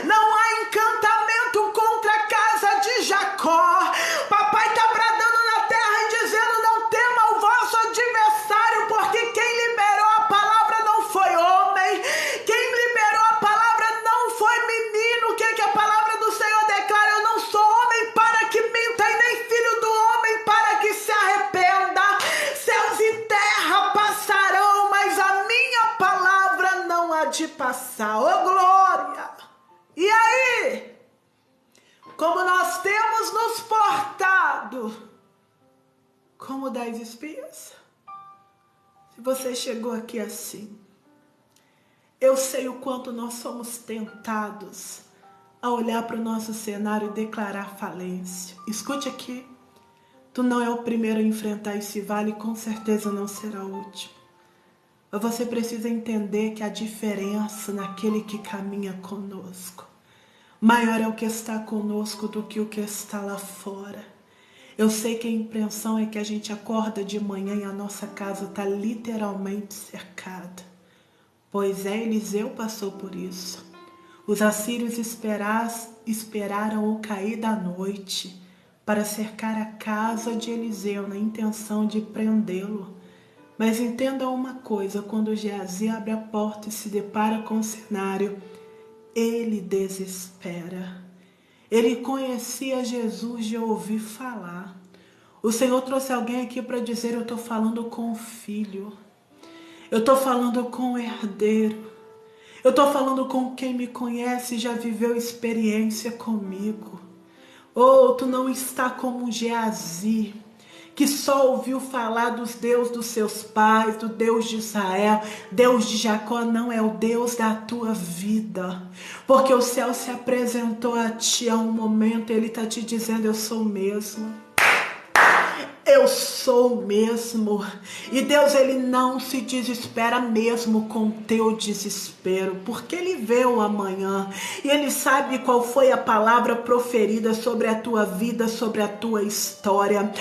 Não há encantamento contra a casa de Jacó. Papai está bradando na terra e dizendo, não tema o vosso adversário, porque quem liberou a palavra não foi homem, quem liberou a palavra não foi menino. O que a palavra do Senhor declara? Eu não sou homem para que minta, e nem filho do homem para que se arrependa. Céus e terra passarão, mas a minha palavra não há de passar. Ô glória! E aí? Como nós temos nos portado como 10 espias? Se você chegou aqui assim, eu sei o quanto nós somos tentados a olhar para o nosso cenário e declarar falência. Escute aqui, tu não é o primeiro a enfrentar esse vale e com certeza não será o último. Mas você precisa entender que a diferença naquele que caminha conosco, maior é o que está conosco do que o que está lá fora. Eu sei que a impressão é que a gente acorda de manhã e a nossa casa está literalmente cercada. Pois Eliseu passou por isso. Os assírios esperaram o cair da noite para cercar a casa de Eliseu na intenção de prendê-lo. Mas entenda uma coisa, quando Geazi abre a porta e se depara com o cenário, ele desespera. Ele conhecia Jesus de ouvir falar. O Senhor trouxe alguém aqui para dizer, eu estou falando com o filho. Eu estou falando com o herdeiro. Eu estou falando com quem me conhece e já viveu experiência comigo. Tu não está como um Geazi, que só ouviu falar dos Deus dos seus pais, do Deus de Israel, Deus de Jacó, não é o Deus da tua vida. Porque o céu se apresentou a ti a um momento, ele está te dizendo, eu sou o mesmo. Eu sou mesmo. E Deus, ele não se desespera mesmo com o teu desespero, porque ele vê o amanhã e ele sabe qual foi a palavra proferida sobre a tua vida, sobre a tua história.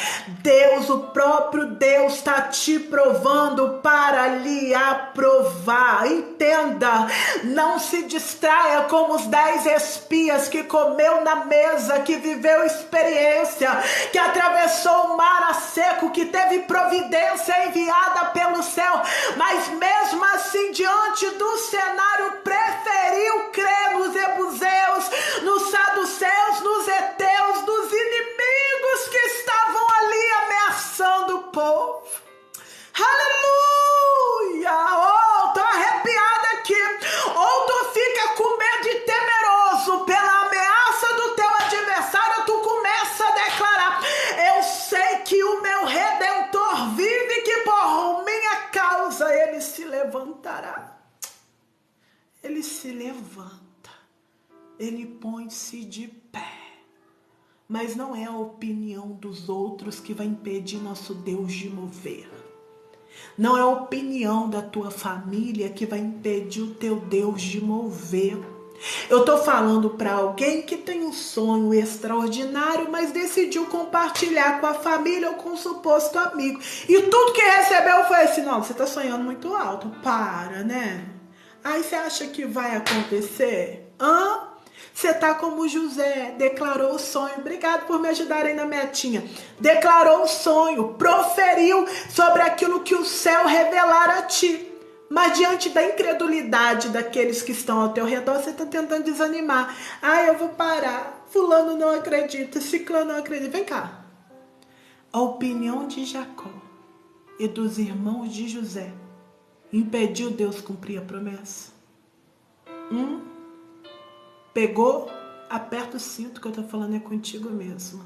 Deus, o próprio Deus está te provando para lhe aprovar. Entenda, não se distraia como os 10 espias que comeu na mesa, que viveu experiência, que atravessou o mar seco, que teve providência enviada pelo céu, mas mesmo assim, diante do cenário, preferiu crer nos Ebuseus, nos Saduceus, nos Eteus, nos inimigos que estavam ali ameaçando o povo. Aleluia! Oh, tô arrepiada aqui. Ou tu fica com medo e temeroso pela ameaça do teu adversário, tu começa a declarar, eu sei que o meu Redentor vive, que por minha causa ele se levantará. Ele se levanta, ele põe-se de pé. Mas não é a opinião dos outros que vai impedir nosso Deus de mover. Não é a opinião da tua família que vai impedir o teu Deus de mover. Eu estou falando para alguém que tem um sonho extraordinário, mas decidiu compartilhar com a família ou com um suposto amigo. E tudo que recebeu foi assim, não, você está sonhando muito alto, para, né? Aí você acha que vai acontecer? Você está como José, declarou o sonho. Obrigado por me ajudarem na metinha. Declarou o sonho, proferiu sobre aquilo que o céu revelara a ti. Mas diante da incredulidade daqueles que estão ao teu redor, você está tentando desanimar. Eu vou parar. Fulano não acredita, ciclano não acredita. Vem cá. A opinião de Jacó e dos irmãos de José impediu Deus cumprir a promessa? Pegou? Aperta o cinto, que eu estou falando é contigo mesmo.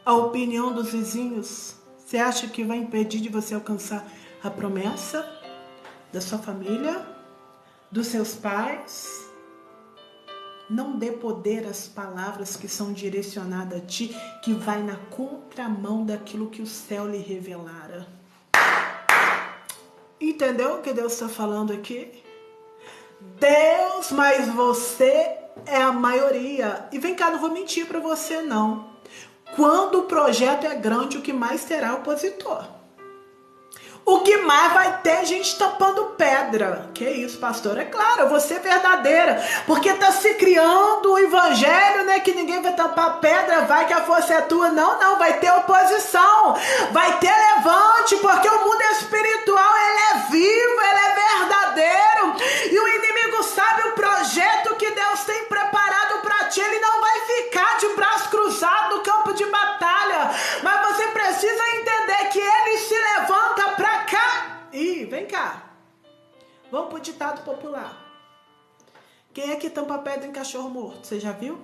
A opinião dos vizinhos, você acha que vai impedir de você alcançar a promessa da sua família, dos seus pais? Não dê poder às palavras que são direcionadas a ti, que vai na contramão daquilo que o céu lhe revelara. Entendeu o que Deus está falando aqui? Deus, mas você é a maioria. E vem cá, não vou mentir para você não. Quando o projeto é grande, o que mais terá é opositor. O que mais vai ter gente tampando pedra. Que isso, pastor? É claro, eu vou ser verdadeira. Porque está se criando o evangelho, né? Que ninguém vai tampar pedra, vai que a força é tua. Não, vai ter oposição. Vai ter levante, porque o mundo espiritual, ele é vivo, ele é verdadeiro. E o inimigo sabe o projeto que Deus tem preparado para ti. Ele não vai ficar de braço cruzado no campo de batalha. Mas você precisa entender que ele se levanta para cá. Vem cá. Vamos pro ditado popular. Quem é que tampa pedra em cachorro morto? Você já viu?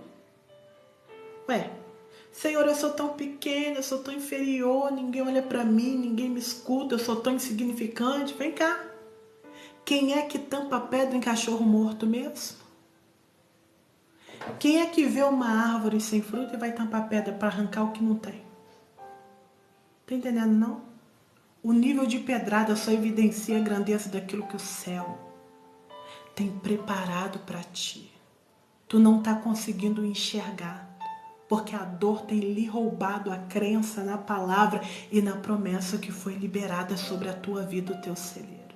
Senhor, eu sou tão pequena, eu sou tão inferior, ninguém olha para mim, ninguém me escuta, eu sou tão insignificante. Vem cá. Quem é que tampa pedra em cachorro morto mesmo? Quem é que vê uma árvore sem fruto e vai tampar pedra para arrancar o que não tem? Tá entendendo, não? O nível de pedrada só evidencia a grandeza daquilo que o céu tem preparado para ti. Tu não tá conseguindo enxergar, porque a dor tem lhe roubado a crença na palavra e na promessa que foi liberada sobre a tua vida, o teu celeiro.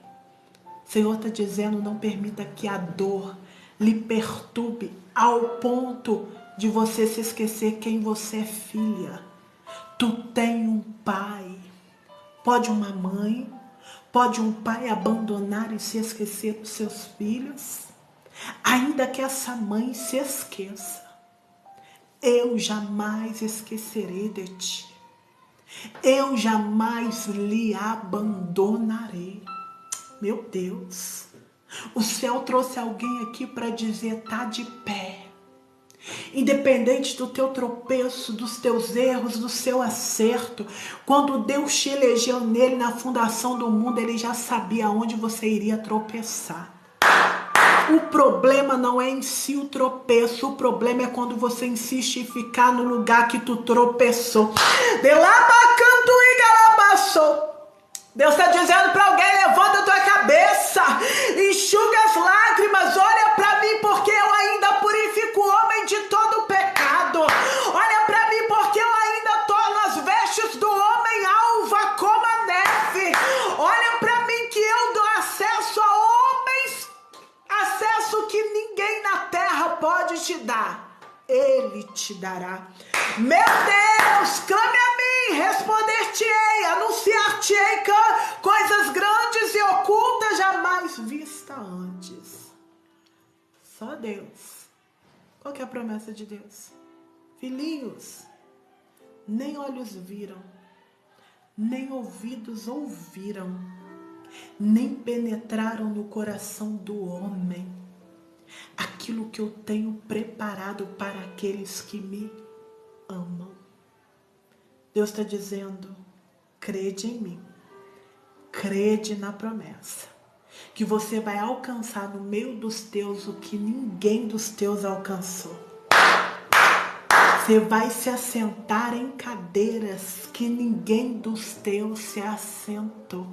O Senhor está dizendo, não permita que a dor lhe perturbe ao ponto de você se esquecer quem você é, filha. Tu tem um pai. Pode uma mãe, pode um pai abandonar e se esquecer dos seus filhos? Ainda que essa mãe se esqueça, eu jamais esquecerei de ti. Eu jamais lhe abandonarei. Meu Deus, o céu trouxe alguém aqui para dizer, tá de pé. Independente do teu tropeço, dos teus erros, do seu acerto, quando Deus te elegeu nele na fundação do mundo, ele já sabia onde você iria tropeçar. O problema não é em si o tropeço, o problema é quando você insiste em ficar no lugar que tu tropeçou. Delabacanto e galabaçou. Deus está dizendo para alguém: levanta a tua cabeça, enxuga as lágrimas, olha para mim, porque eu ainda purifico o homem de todo o pecado. Olha para mim, porque eu ainda torno as vestes do homem alva como a neve. Olha para mim, que eu dou acesso a homens, acesso que ninguém na terra pode te dar. Ele te dará. Meu Deus, clame a mim, responder-te-ei, anunciar-te-ei coisas grandes e ocultas jamais vistas antes. Só Deus. Qual que é a promessa de Deus? Filhinhos, nem olhos viram, nem ouvidos ouviram, nem penetraram no coração do homem aquilo que eu tenho preparado para aqueles que me amam. Deus está dizendo: crede em mim, crede na promessa, que você vai alcançar no meio dos teus o que ninguém dos teus alcançou. Você vai se assentar em cadeiras que ninguém dos teus se assentou.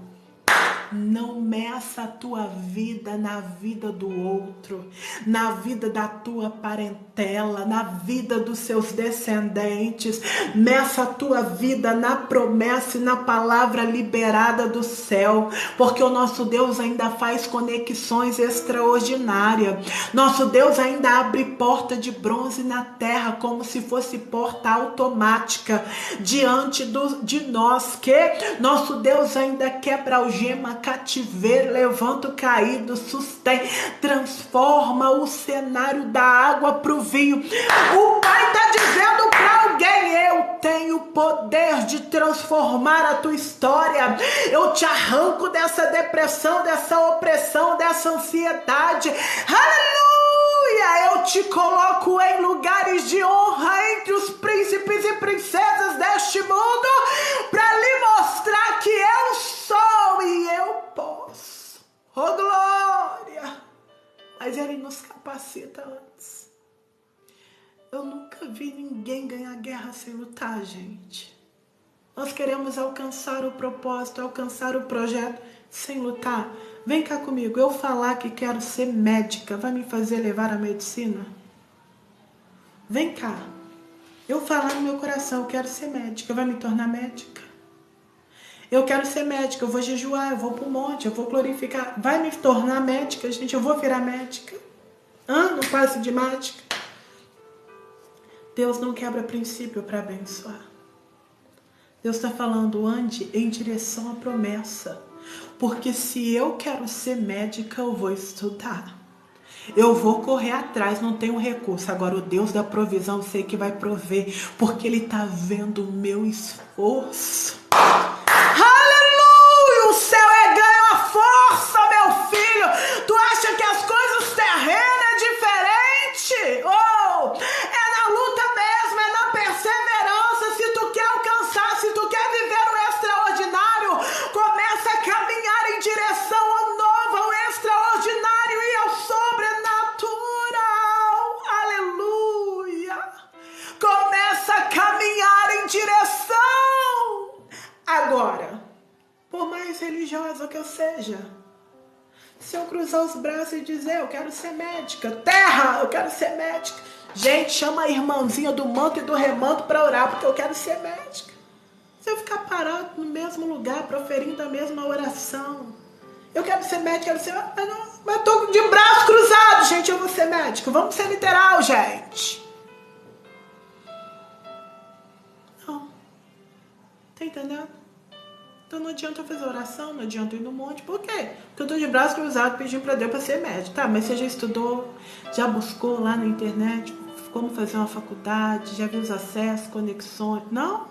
Não meça a tua vida na vida do outro, na vida da tua parentela, na vida dos seus descendentes. Meça a tua vida na promessa e na palavra liberada do céu, porque o nosso Deus ainda faz conexões extraordinárias. Nosso Deus ainda abre porta de bronze na terra, como se fosse porta automática diante de nós, que nosso Deus ainda quebra algema, cativeiro, levanta o caído, sustém, transforma o cenário da água para o vinho. O Pai está dizendo para alguém: eu tenho poder de transformar a tua história. Eu te arranco dessa depressão, dessa opressão, dessa ansiedade. Aleluia! Eu te coloco em lugares de honra entre os príncipes e princesas deste mundo, para lhe mostrar que eu sou e eu posso. Oh, glória! Mas ele nos capacita antes. Eu nunca vi ninguém ganhar guerra sem lutar, gente. Nós queremos alcançar o propósito, alcançar o projeto sem lutar. Vem cá comigo. Eu falar que quero ser médica vai me fazer levar a medicina? Vem cá. Eu falar no meu coração, eu quero ser médica, vai me tornar médica? Eu quero ser médica, eu vou jejuar, eu vou pro monte, eu vou glorificar. Vai me tornar médica, gente? Eu vou virar médica? No passe de mágica? Deus não quebra princípio para abençoar. Deus está falando: ande em direção à promessa. Porque se eu quero ser médica, eu vou estudar. Eu vou correr atrás, não tenho recurso. Agora o Deus da provisão, eu sei que vai prover, porque Ele está vendo o meu esforço. Aleluia! O céu é ganho a força, meu filho. Tu acha que as coisas terrenas é diferente? Oh, é na luta mesmo, é na perseverança. Se tu quer alcançar, se tu quer viver o extraordinário, começa a caminhar em direção ao novo, ao extraordinário e ao sobrenatural. Aleluia! Começa a caminhar em direção. Agora, por mais religiosa que eu seja, se eu cruzar os braços e dizer: eu quero ser médica, terra, eu quero ser médica. Gente, chama a irmãzinha do manto e do remanto para orar, porque eu quero ser médica. Se eu ficar parado no mesmo lugar, proferindo a mesma oração, eu quero ser médica, quero ser... Mas eu tô de braço cruzado, gente, eu vou ser médica. Vamos ser literal, gente. Não. Tá entendendo? Então não adianta eu fazer oração, não adianta eu ir no monte. Por quê? Porque eu tô de braço cruzado pedindo pra Deus pra ser médico. Tá, mas você já estudou, já buscou lá na internet como fazer uma faculdade, já viu os acessos, conexões? Não?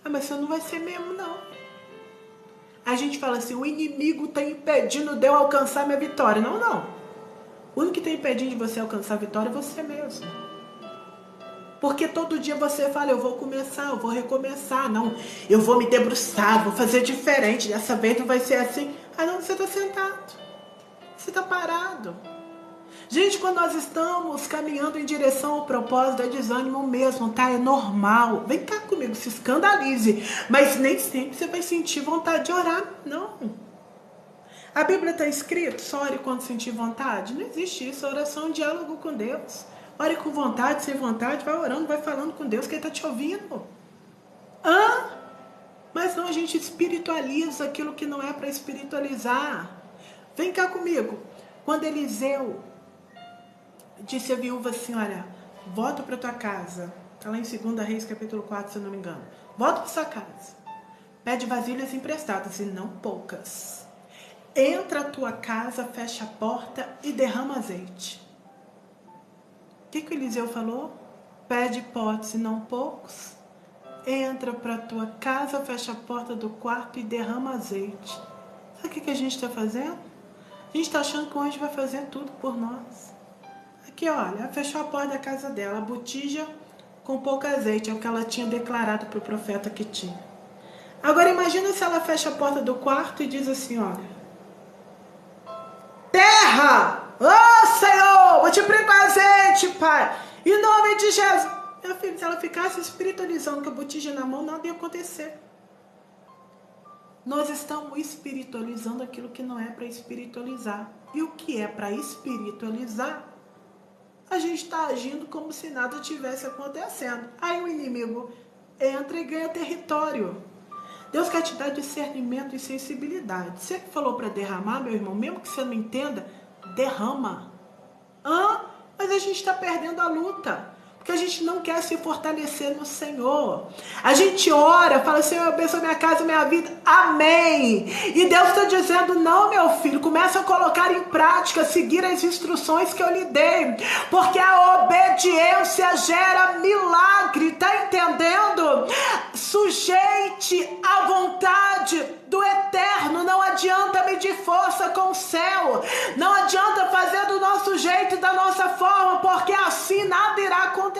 Mas você não vai ser mesmo, não. A gente fala assim: o inimigo tá impedindo de eu alcançar minha vitória. Não, não. O único que tá impedindo de você alcançar a vitória é você mesmo. Porque todo dia você fala, eu vou começar, eu vou recomeçar. Não, eu vou me debruçar, vou fazer diferente. Dessa vez não vai ser assim. Ah, não, você está sentado. Você está parado. Gente, quando nós estamos caminhando em direção ao propósito, é desânimo mesmo, tá? É normal. Vem cá comigo, se escandalize. Mas nem sempre você vai sentir vontade de orar, não. A Bíblia está escrito, só ore quando sentir vontade. Não existe isso, oração é um diálogo com Deus. Ore com vontade, sem vontade, vai orando, vai falando com Deus que Ele está te ouvindo. Mas não, a gente espiritualiza aquilo que não é para espiritualizar. Vem cá comigo. Quando Eliseu disse a viúva assim, olha, volta para tua casa. Está lá em 2 Reis, capítulo 4, se eu não me engano. Volta para sua casa. Pede vasilhas emprestadas, e não poucas. Entra a tua casa, fecha a porta e derrama azeite. O que o Eliseu falou? Pede potes e não poucos. Entra para tua casa, fecha a porta do quarto e derrama azeite. Sabe o que a gente está fazendo? A gente está achando que o anjo vai fazer tudo por nós. Aqui, olha, ela fechou a porta da casa dela, a botija com pouco azeite, é o que ela tinha declarado para o profeta que tinha. Agora imagina se ela fecha a porta do quarto e diz assim, olha, terra, Senhor, multiplica o azeite, Pai, em nome de Jesus. Meu filho, se ela ficasse espiritualizando com a botija na mão, nada ia acontecer. Nós estamos espiritualizando aquilo que não é para espiritualizar. E o que é para espiritualizar, a gente está agindo como se nada tivesse acontecendo. Aí o inimigo entra e ganha território. Deus quer te dar discernimento e sensibilidade. Você que falou para derramar, meu irmão, mesmo que você não entenda, derrama. Mas a gente está perdendo a luta. Porque a gente não quer se fortalecer no Senhor. A gente ora, fala, Senhor, abençoa minha casa, minha vida. Amém. E Deus está dizendo, não, meu filho, começa a colocar em prática, seguir as instruções que eu lhe dei. Porque a obediência gera milagre, tá entendendo? Sujeite à vontade do eterno. Não adianta medir força com o céu. Não adianta fazer do nosso jeito, da nossa forma, porque assim nada irá acontecer.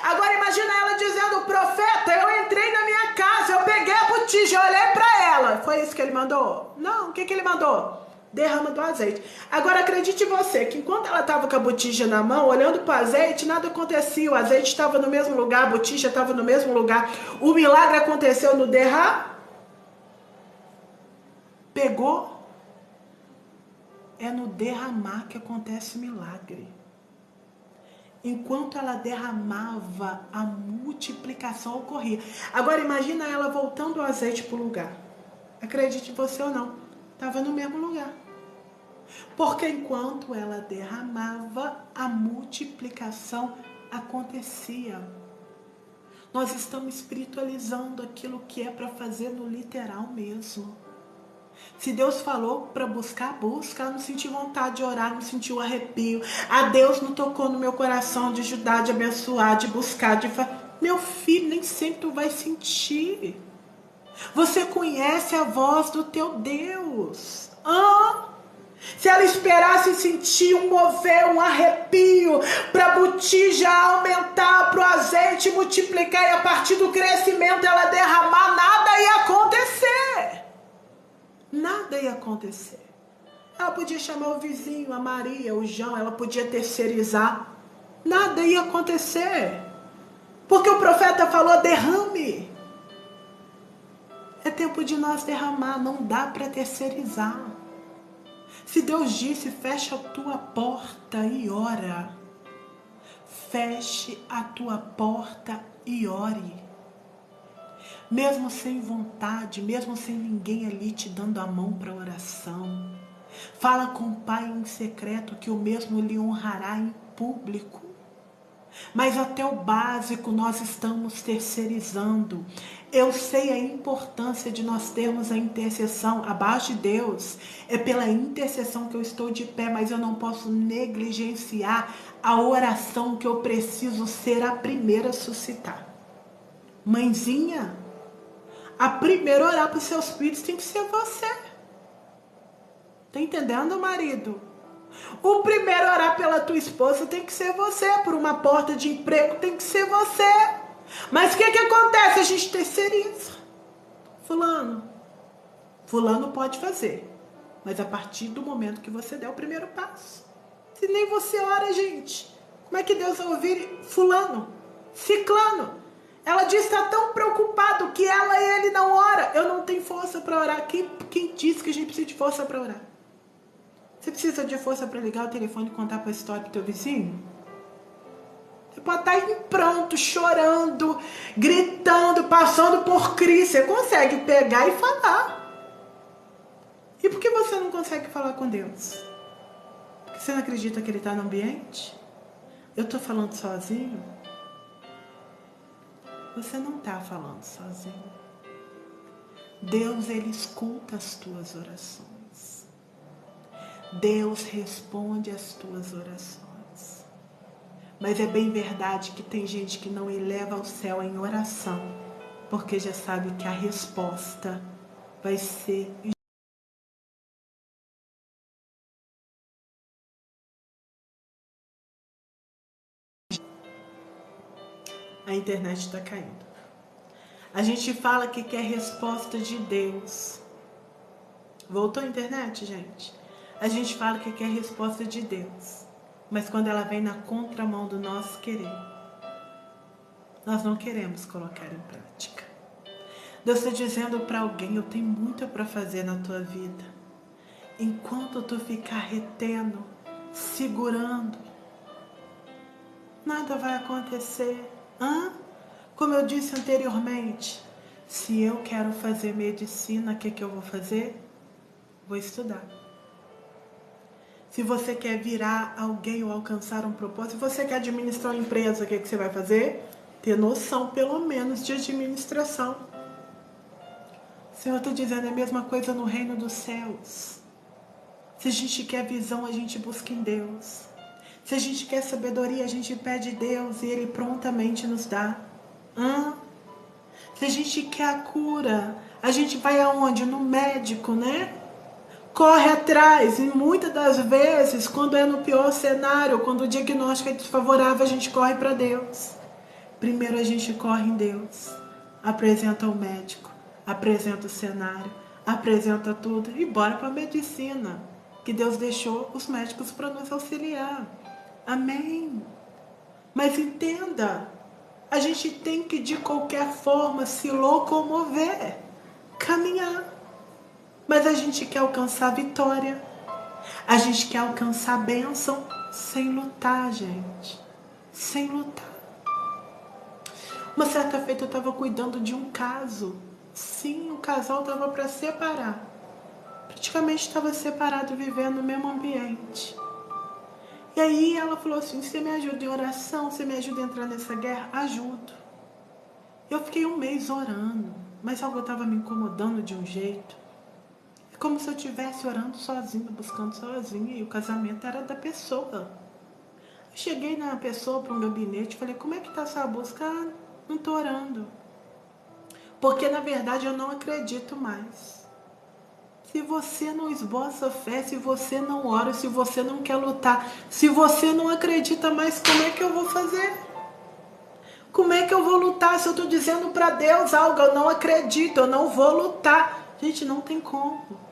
Agora imagina ela dizendo, profeta, eu entrei na minha casa, eu peguei a botija, eu olhei para ela. Foi isso que ele mandou? Não, o que ele mandou? Derrama do azeite. Agora acredite você, que enquanto ela estava com a botija na mão, olhando para o azeite, nada acontecia. O azeite estava no mesmo lugar, a botija estava no mesmo lugar. O milagre aconteceu no derramar. Pegou? É no derramar que acontece o milagre. Enquanto ela derramava, a multiplicação ocorria. Agora imagina ela voltando o azeite para o lugar. Acredite você ou não, estava no mesmo lugar. Porque enquanto ela derramava, a multiplicação acontecia. Nós estamos espiritualizando aquilo que é para fazer no literal mesmo. Se Deus falou para buscar, busca. Ela não sentiu vontade de orar, não sentiu arrepio. A Deus não tocou no meu coração de ajudar, de abençoar, de buscar, de falar. Meu filho, nem sempre tu vai sentir. Você conhece a voz do teu Deus. Se ela esperasse sentir um mover, um arrepio, para a botija aumentar, para o azeite multiplicar e a partir do crescimento ela derramar, nada ia acontecer. Nada ia acontecer. Ela podia chamar o vizinho, a Maria, o João, ela podia terceirizar. Nada ia acontecer. Porque o profeta falou, derrame. É tempo de nós derramar, não dá para terceirizar. Se Deus disse, fecha a tua porta e ora. Feche a tua porta e ore. Mesmo sem vontade, mesmo sem ninguém ali te dando a mão para oração. Fala com o Pai em secreto, que o mesmo lhe honrará em público. Mas até o básico nós estamos terceirizando. Eu sei a importância de nós termos a intercessão abaixo de Deus. É pela intercessão que eu estou de pé, mas eu não posso negligenciar a oração que eu preciso ser a primeira a suscitar. Mãezinha, a primeira a orar para os seus filhos tem que ser você. Tá entendendo, marido? O primeiro a orar pela tua esposa tem que ser você. Por uma porta de emprego tem que ser você. Mas o que acontece? A gente terceiriza. Fulano pode fazer. Mas a partir do momento que você der o primeiro passo. Se nem você ora, gente. Como é que Deus vai ouvir fulano? Ciclano? Ela diz que está tão preocupado que ela e ele não ora. Eu não tenho força para orar. Quem disse que a gente precisa de força para orar? Você precisa de força para ligar o telefone e contar para a história pro teu vizinho? Você pode estar em pranto, chorando, gritando, passando por crise. Você consegue pegar e falar. E por que você não consegue falar com Deus? Porque você não acredita que Ele está no ambiente? Eu estou falando sozinho? Você não está falando sozinho. Deus, Ele escuta as tuas orações. Deus responde as tuas orações. Mas é bem verdade que tem gente que não eleva ao céu em oração, porque já sabe que a resposta vai ser... A internet está caindo. A gente fala que quer resposta de Deus. Voltou a internet, gente? A gente fala que quer resposta de Deus. Mas quando ela vem na contramão do nosso querer, nós não queremos colocar em prática. Deus está dizendo para alguém, eu tenho muito para fazer na tua vida. Enquanto tu ficar retendo, segurando, nada vai acontecer. Como eu disse anteriormente, se eu quero fazer medicina, o que eu vou fazer? Vou estudar. Se você quer virar alguém ou alcançar um propósito, se você quer administrar uma empresa, o que você vai fazer? Ter noção, pelo menos, de administração. O Senhor está dizendo a mesma coisa no reino dos céus. Se a gente quer visão, a gente busca em Deus. Se a gente quer sabedoria, a gente pede a Deus e Ele prontamente nos dá. Se a gente quer a cura, a gente vai aonde? No médico, né? Corre atrás. E muitas das vezes, quando é no pior cenário, quando o diagnóstico é desfavorável, a gente corre para Deus. Primeiro a gente corre em Deus. Apresenta o médico, apresenta o cenário, apresenta tudo e bora para a medicina. Que Deus deixou os médicos para nos auxiliar. Amém. Mas entenda, a gente tem que de qualquer forma se locomover, caminhar. Mas a gente quer alcançar a vitória. A gente quer alcançar a bênção sem lutar, gente. Sem lutar. Uma certa feita eu estava cuidando de um caso. Sim, o casal estava para separar. Praticamente estava separado, vivendo no mesmo ambiente. E aí ela falou assim, você me ajuda em oração? Você me ajuda a entrar nessa guerra? Ajudo. Eu fiquei um mês orando, mas algo estava me incomodando de um jeito. É como se eu estivesse orando sozinha, buscando sozinha, e o casamento era da pessoa. Eu cheguei na pessoa para um gabinete e falei, como é que está essa busca? Não estou orando. Porque na verdade eu não acredito mais. Se você não esboça fé, se você não ora, se você não quer lutar, se você não acredita mais, como é que eu vou fazer? Como é que eu vou lutar se eu estou dizendo para Deus algo? Eu não acredito, eu não vou lutar. Gente, não tem como.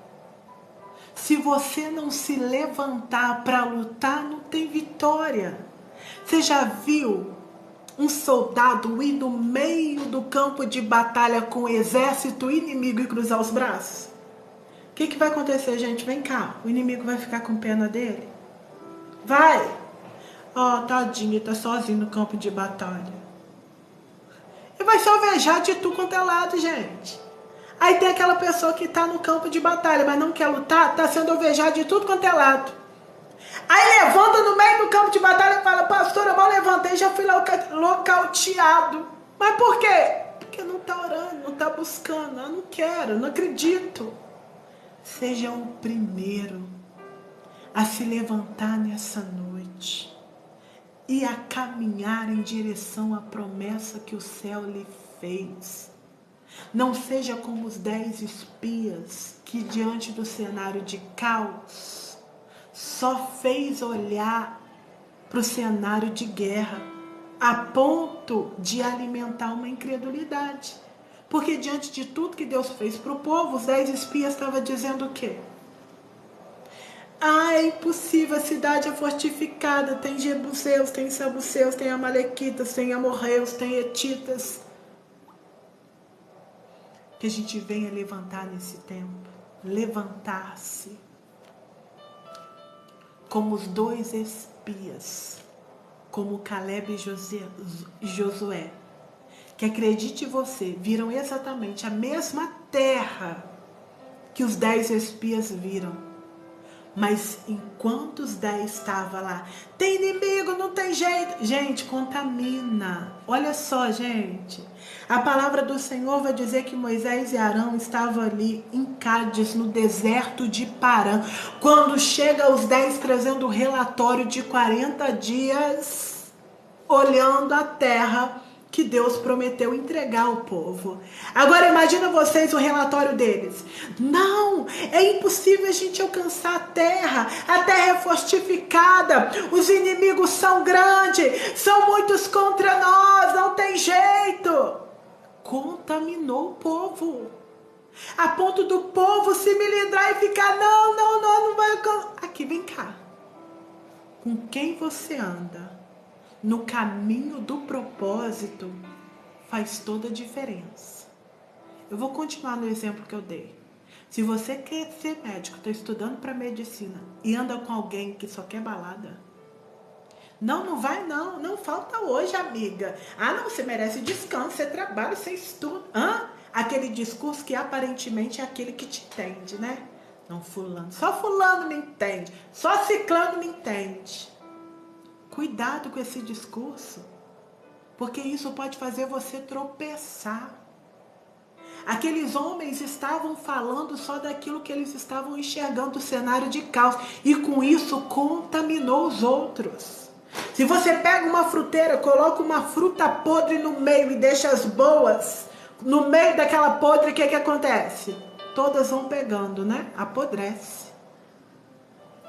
Se você não se levantar para lutar, não tem vitória. Você já viu um soldado ir no meio do campo de batalha com o exército inimigo e cruzar os braços? O que vai acontecer, gente? Vem cá, o inimigo vai ficar com pena dele? Vai! Tadinho, ele tá sozinho no campo de batalha. Ele vai se alvejar de tudo quanto é lado, gente. Aí tem aquela pessoa que tá no campo de batalha, mas não quer lutar, tá sendo alvejado de tudo quanto é lado. Aí levanta no meio do campo de batalha e fala, pastor, eu mal levantei, já fui nocauteado. Mas por quê? Porque não tá orando, não tá buscando. Eu não quero, não acredito. Seja o primeiro a se levantar nessa noite e a caminhar em direção à promessa que o céu lhe fez. Não seja como os 10 espias que diante do cenário de caos só fez olhar para o cenário de guerra, a ponto de alimentar uma incredulidade. Porque diante de tudo que Deus fez para o povo, os 10 espias estavam dizendo o quê? Ah, é impossível, a cidade é fortificada, tem jebuseus, tem sabuceus, tem amalequitas, tem amorreus, tem etitas. Que a gente venha levantar nesse tempo, levantar-se como os 2 espias, como Caleb e Josué, que acredite você, viram exatamente a mesma terra que os 10 espias viram. Mas enquanto os 10 estavam lá, tem inimigo, não tem jeito. Gente, contamina. Olha só, gente. A palavra do Senhor vai dizer que Moisés e Arão estavam ali em Cádiz, no deserto de Parã. Quando chega os 10 trazendo o relatório de 40 dias, olhando a terra que Deus prometeu entregar ao povo. Agora imagina vocês o relatório deles. Não, é impossível a gente alcançar a terra é fortificada, os inimigos são grandes, são muitos contra nós, não tem jeito. Contaminou o povo, a ponto do povo se melindrar e ficar, não vai alcançar. Aqui, vem cá. Com quem você anda no caminho do propósito faz toda a diferença. Eu vou continuar no exemplo que eu dei. Se você quer ser médico, está estudando para medicina e anda com alguém que só quer balada, não vai não falta hoje, amiga. Ah, não, você merece descanso, você trabalha, você estuda. Aquele discurso que aparentemente é aquele que te entende, né? Não, só fulano me entende, só ciclano me entende. Cuidado com esse discurso, porque isso pode fazer você tropeçar. Aqueles homens estavam falando só daquilo que eles estavam enxergando, o cenário de caos, e com isso contaminou os outros. Se você pega uma fruteira, coloca uma fruta podre no meio e deixa as boas no meio daquela podre, o que acontece? Todas vão pegando, né? Apodrece.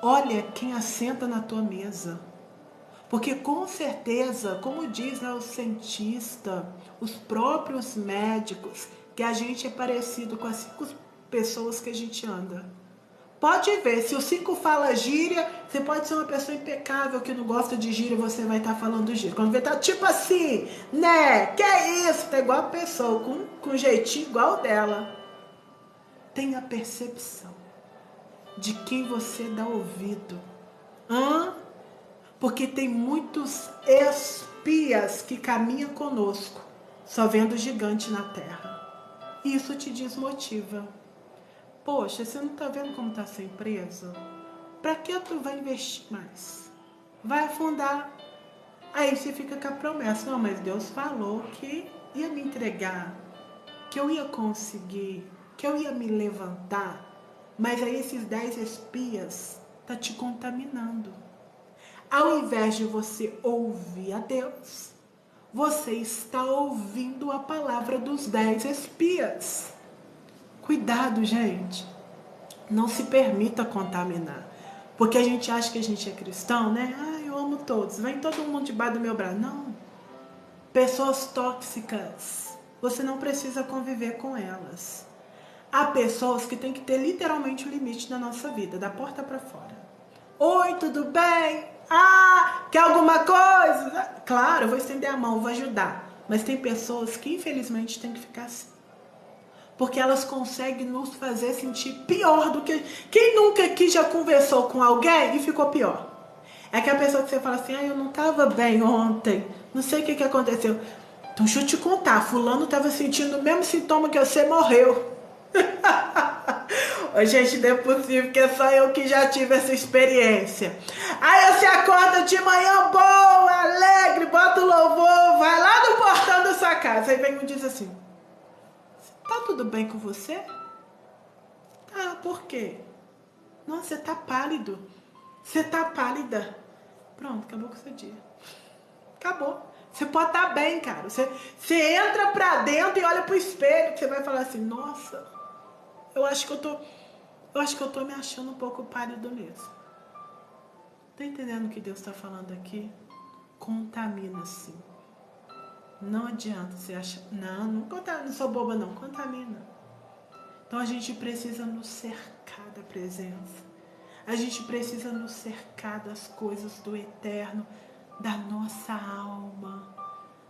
Olha quem assenta na tua mesa. Porque com certeza, como diz o cientista, os próprios médicos, que a gente é parecido com as 5 pessoas que a gente anda. Pode ver, se os 5 falam gíria, você pode ser uma pessoa impecável que não gosta de gíria, você vai estar falando gíria. Quando vê, tá tipo assim, né? Que é isso? Tá igual a pessoa, com um jeitinho igual dela. Tenha percepção de quem você dá ouvido. Porque tem muitos espias que caminham conosco, só vendo gigante na terra. Isso te desmotiva. Poxa, você não está vendo como está sua empresa? Para que tu vai investir mais? Vai afundar. Aí você fica com a promessa. Não, mas Deus falou que ia me entregar, que eu ia conseguir, que eu ia me levantar. Mas aí esses 10 espias tá te contaminando. Ao invés de você ouvir a Deus, você está ouvindo a palavra dos 10 espias. Cuidado, gente. Não se permita contaminar. Porque a gente acha que a gente é cristão, né? Eu amo todos. Vem todo mundo debaixo do meu braço. Não. Pessoas tóxicas. Você não precisa conviver com elas. Há pessoas que têm que ter literalmente um limite na nossa vida, da porta para fora. Oi, tudo bem? Quer alguma coisa? Claro, eu vou estender a mão, vou ajudar. Mas tem pessoas que infelizmente têm que ficar assim. Porque elas conseguem nos fazer sentir pior do que... Quem nunca aqui já conversou com alguém e ficou pior? É aquela pessoa que você fala assim, eu não estava bem ontem, não sei o que aconteceu. Então deixa eu te contar, fulano estava sentindo o mesmo sintoma que você, morreu. Ô, gente, não é possível que é só eu que já tive essa experiência. Aí você acorda de manhã boa, alegre, bota o louvor, vai lá no portão da sua casa. Aí vem um e diz assim, tá tudo bem com você? Tá, por quê? Nossa, você tá pálido. Você tá pálida. Pronto, acabou com o seu dia. Acabou. Você pode estar bem, cara. Você entra pra dentro e olha pro espelho, que você vai falar assim, nossa, eu acho que eu tô me achando um pouco pálido mesmo. Tá entendendo o que Deus está falando aqui? Contamina sim. Não adianta você achar, não contamina, não sou boba não, contamina. Então a gente precisa nos cercar da presença. A gente precisa nos cercar das coisas do eterno, da nossa alma.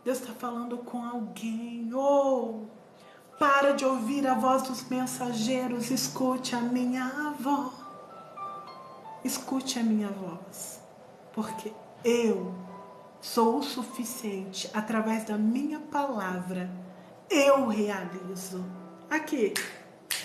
Deus está falando com alguém. Para de ouvir a voz dos mensageiros, escute a minha voz. Escute a minha voz, porque eu sou o suficiente. Através da minha palavra, eu realizo. Aqui.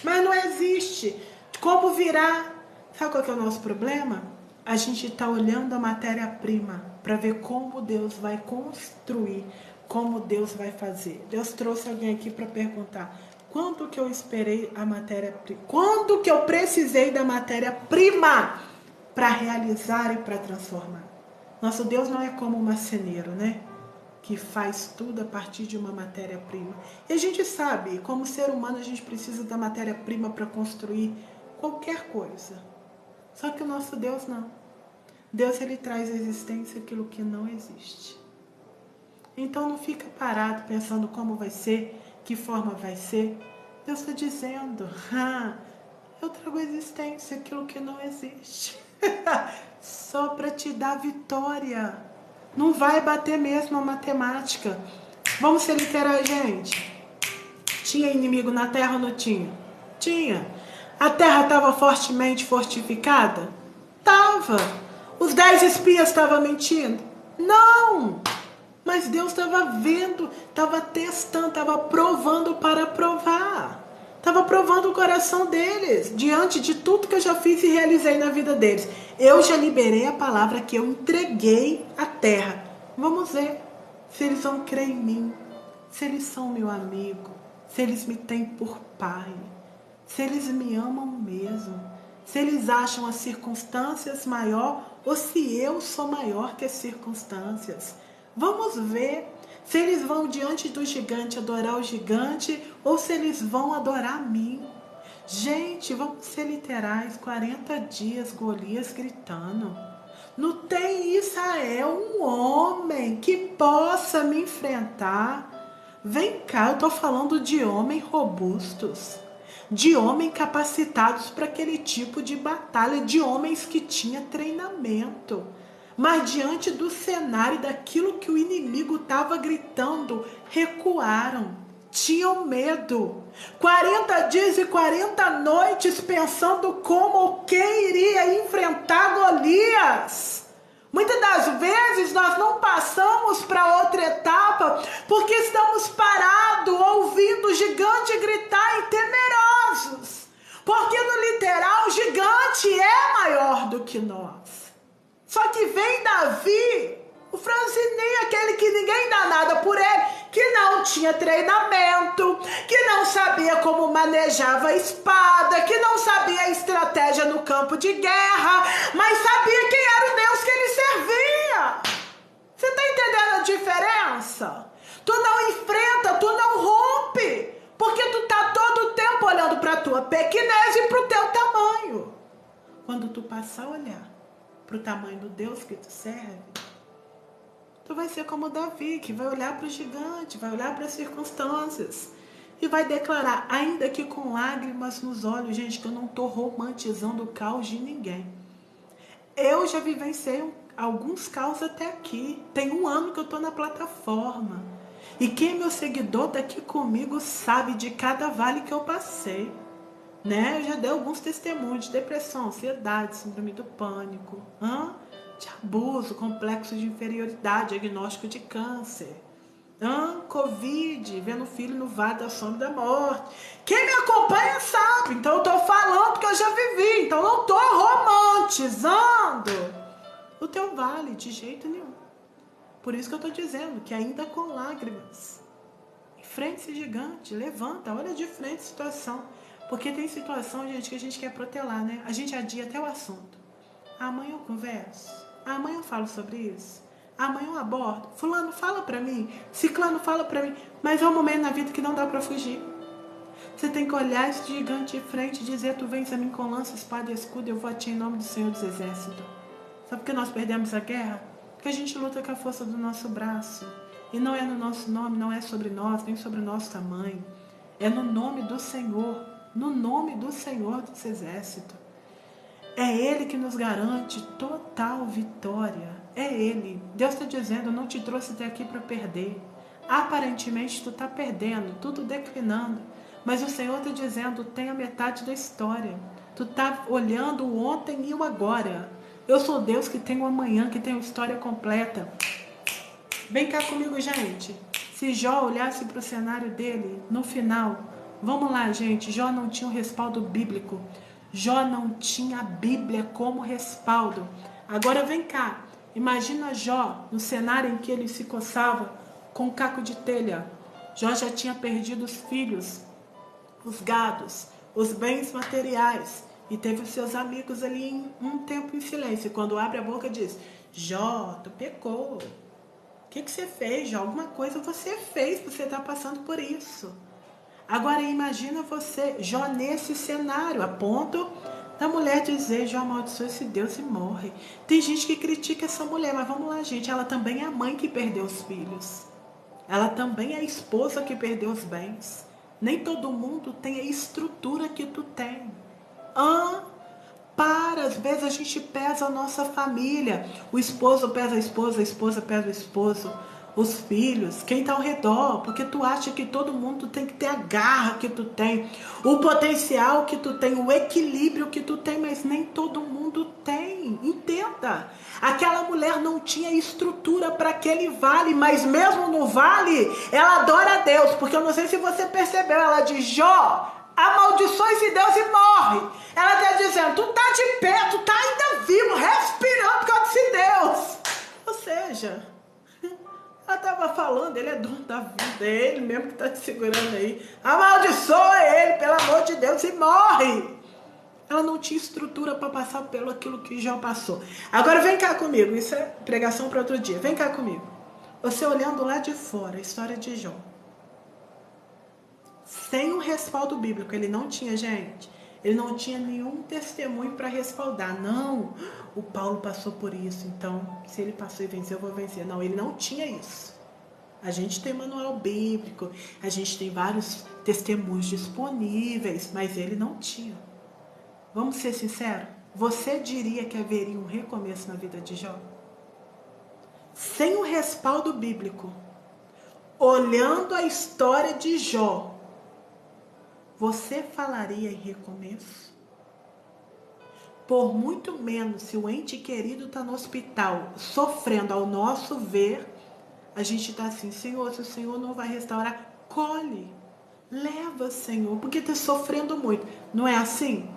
Mas não existe. Como virá? Sabe qual que é o nosso problema? A gente está olhando a matéria-prima para ver como Deus vai construir, como Deus vai fazer. Deus trouxe alguém aqui para perguntar: quando que eu esperei a matéria-prima? Quando que eu precisei da matéria-prima para realizar e para transformar? Nosso Deus não é como um marceneiro, né? Que faz tudo a partir de uma matéria-prima. E a gente sabe, como ser humano, a gente precisa da matéria-prima para construir qualquer coisa. Só que o nosso Deus não. Deus, ele traz à existência aquilo que não existe. Então não fica parado pensando como vai ser, que forma vai ser. Deus está dizendo, eu trago à existência aquilo que não existe. Só para te dar vitória. Não vai bater mesmo a matemática. Vamos ser literais, gente. Tinha inimigo na terra ou não tinha? Tinha. A terra estava fortemente fortificada? Tava. Os 10 espias estavam mentindo? Não. Mas Deus estava vendo, estava testando, estava provando para provar. Estava provando o coração deles, diante de tudo que eu já fiz e realizei na vida deles. Eu já liberei a palavra que eu entreguei à terra. Vamos ver se eles vão crer em mim, se eles são meu amigo, se eles me têm por pai, se eles me amam mesmo, se eles acham as circunstâncias maior ou se eu sou maior que as circunstâncias. Vamos ver se eles vão diante do gigante adorar o gigante ou se eles vão adorar a mim. Gente, vamos ser literais, 40 dias Golias gritando. Não tem em Israel um homem que possa me enfrentar. Vem cá, eu estou falando de homens robustos, de homens capacitados para aquele tipo de batalha, de homens que tinham treinamento. Mas diante do cenário, daquilo que o inimigo estava gritando, recuaram, tinham medo. 40 dias e 40 noites pensando como quem iria enfrentar Golias. Muitas das vezes nós não passamos para outra etapa porque estamos parados ouvindo o gigante gritar e temerosos. Porque no literal o gigante é maior do que nós. Só que vem Davi, o franzininho, aquele que ninguém dá nada por ele, que não tinha treinamento, que não sabia como manejava a espada, que não sabia a estratégia no campo de guerra, mas sabia quem era o Deus que ele servia. Você está entendendo a diferença? Tu não enfrenta, tu não rompe, porque tu tá todo o tempo olhando para a tua pequenez e para o teu tamanho. Quando tu passar a olhar para o tamanho do Deus que tu serve, tu vai ser como Davi, que vai olhar para o gigante, vai olhar para as circunstâncias e vai declarar, ainda que com lágrimas nos olhos, gente, que eu não estou romantizando o caos de ninguém. Eu já vivenciei alguns caos até aqui. Tem 1 ano que eu estou na plataforma. E quem é meu seguidor está aqui comigo sabe de cada vale que eu passei. Né? Eu já dei alguns testemunhos de depressão, ansiedade, síndrome do pânico, de abuso, complexo de inferioridade, diagnóstico de câncer, Covid, vendo o filho no vale da sombra da morte. Quem me acompanha sabe, então eu estou falando que eu já vivi, então não estou romantizando o teu vale de jeito nenhum. Por isso que eu estou dizendo que ainda com lágrimas, enfrente esse gigante, levanta, olha de frente a situação. Porque tem situação, gente, que a gente quer protelar, né? A gente adia até o assunto. Amanhã eu converso. Amanhã eu falo sobre isso. Amanhã eu abordo. Fulano, fala pra mim. Ciclano, fala pra mim. Mas é um momento na vida que não dá pra fugir. Você tem que olhar esse gigante de frente e dizer: tu vens a mim com lança, espada e escudo, eu vou a ti em nome do Senhor dos Exércitos. Sabe por que nós perdemos a guerra? Porque a gente luta com a força do nosso braço. E não é no nosso nome, não é sobre nós, nem sobre o nosso tamanho. É no nome do Senhor, no nome do Senhor dos Exércitos. É Ele que nos garante total vitória. É Ele. Deus está dizendo, eu não te trouxe até aqui para perder. Aparentemente tu está perdendo, tudo declinando. Mas o Senhor está dizendo, tem a metade da história. Tu está olhando o ontem e o agora. Eu sou Deus que tem o amanhã, que tem a história completa. Vem cá comigo, gente. Se Jó olhasse para o cenário dele, no final, vamos lá, gente, Jó não tinha um respaldo bíblico. Jó não tinha a Bíblia como respaldo. Agora vem cá, imagina Jó no cenário em que ele se coçava com um caco de telha. Jó já tinha perdido os filhos, os gados, os bens materiais. E teve os seus amigos ali em um tempo em silêncio. E quando abre a boca diz, Jó, tu pecou. O que você fez, Jó? Alguma coisa você fez, você está passando por isso. Agora imagina você, Jó nesse cenário, a ponto da mulher dizer, Jó amaldiçoa esse Deus e morre. Tem gente que critica essa mulher, mas vamos lá, gente, ela também é a mãe que perdeu os filhos. Ela também é a esposa que perdeu os bens. Nem todo mundo tem a estrutura que tu tem. Às vezes a gente pesa a nossa família. O esposo pesa a esposa pesa o esposo, os filhos, quem está ao redor, porque tu acha que todo mundo tem que ter a garra que tu tem, o potencial que tu tem, o equilíbrio que tu tem, mas nem todo mundo tem. Entenda. Aquela mulher não tinha estrutura para aquele vale, mas mesmo no vale, ela adora a Deus, porque eu não sei se você percebeu, ela diz, Jó, amaldiçoa esse Deus e morre. Ela está dizendo, tu tá de pé, tu tá ainda vivo, respirando por causa desse Deus. Ou seja, ela estava falando, ele é dono da vida, é ele mesmo que está te segurando aí. Amaldiçoa ele, pelo amor de Deus, e morre. Ela não tinha estrutura para passar pelo aquilo que Jó passou. Agora vem cá comigo, isso é pregação para outro dia. Vem cá comigo. Você olhando lá de fora, a história de Jó. Sem um respaldo bíblico, ele não tinha, gente. Ele não tinha nenhum testemunho para respaldar. Não, o Paulo passou por isso, então se ele passou e venceu, eu vou vencer. Não, ele não tinha isso. A gente tem manual bíblico, a gente tem vários testemunhos disponíveis, mas ele não tinha. Vamos ser sinceros? Você diria que haveria um recomeço na vida de Jó? Sem um respaldo bíblico, olhando a história de Jó, você falaria em recomeço? Por muito menos, se o ente querido está no hospital, sofrendo ao nosso ver, a gente está assim, Senhor, se o Senhor não vai restaurar, colhe, leva, Senhor, porque está sofrendo muito. Não é assim?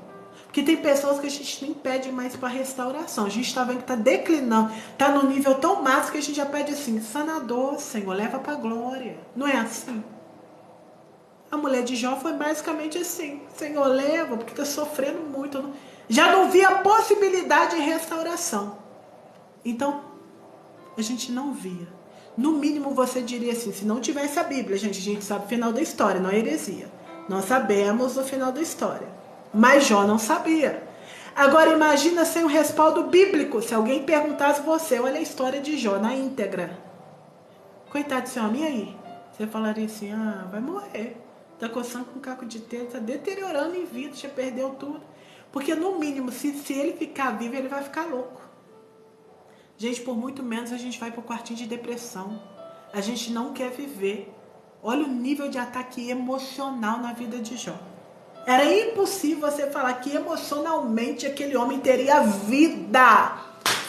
Porque tem pessoas que a gente nem pede mais para restauração. A gente está vendo que está declinando, está no nível tão máximo que a gente já pede assim, sanador, Senhor, leva para a glória. Não é assim? A mulher de Jó foi basicamente assim, Senhor, leva, porque está sofrendo muito. Já não via possibilidade de restauração. Então, a gente não via. No mínimo, você diria assim, se não tivesse a Bíblia, gente, a gente sabe o final da história, não é heresia. Nós sabemos o final da história. Mas Jó não sabia. Agora, imagina sem um respaldo bíblico. Se alguém perguntasse você, olha a história de Jó na íntegra. Coitado desse homem, e aí? Você falaria assim, vai morrer. Tá coçando com um caco de telha, tá deteriorando em vida, já perdeu tudo. Porque no mínimo, se ele ficar vivo, ele vai ficar louco. Gente, por muito menos a gente vai pro quartinho de depressão. A gente não quer viver. Olha o nível de ataque emocional na vida de Jó. Era impossível você falar que emocionalmente aquele homem teria vida.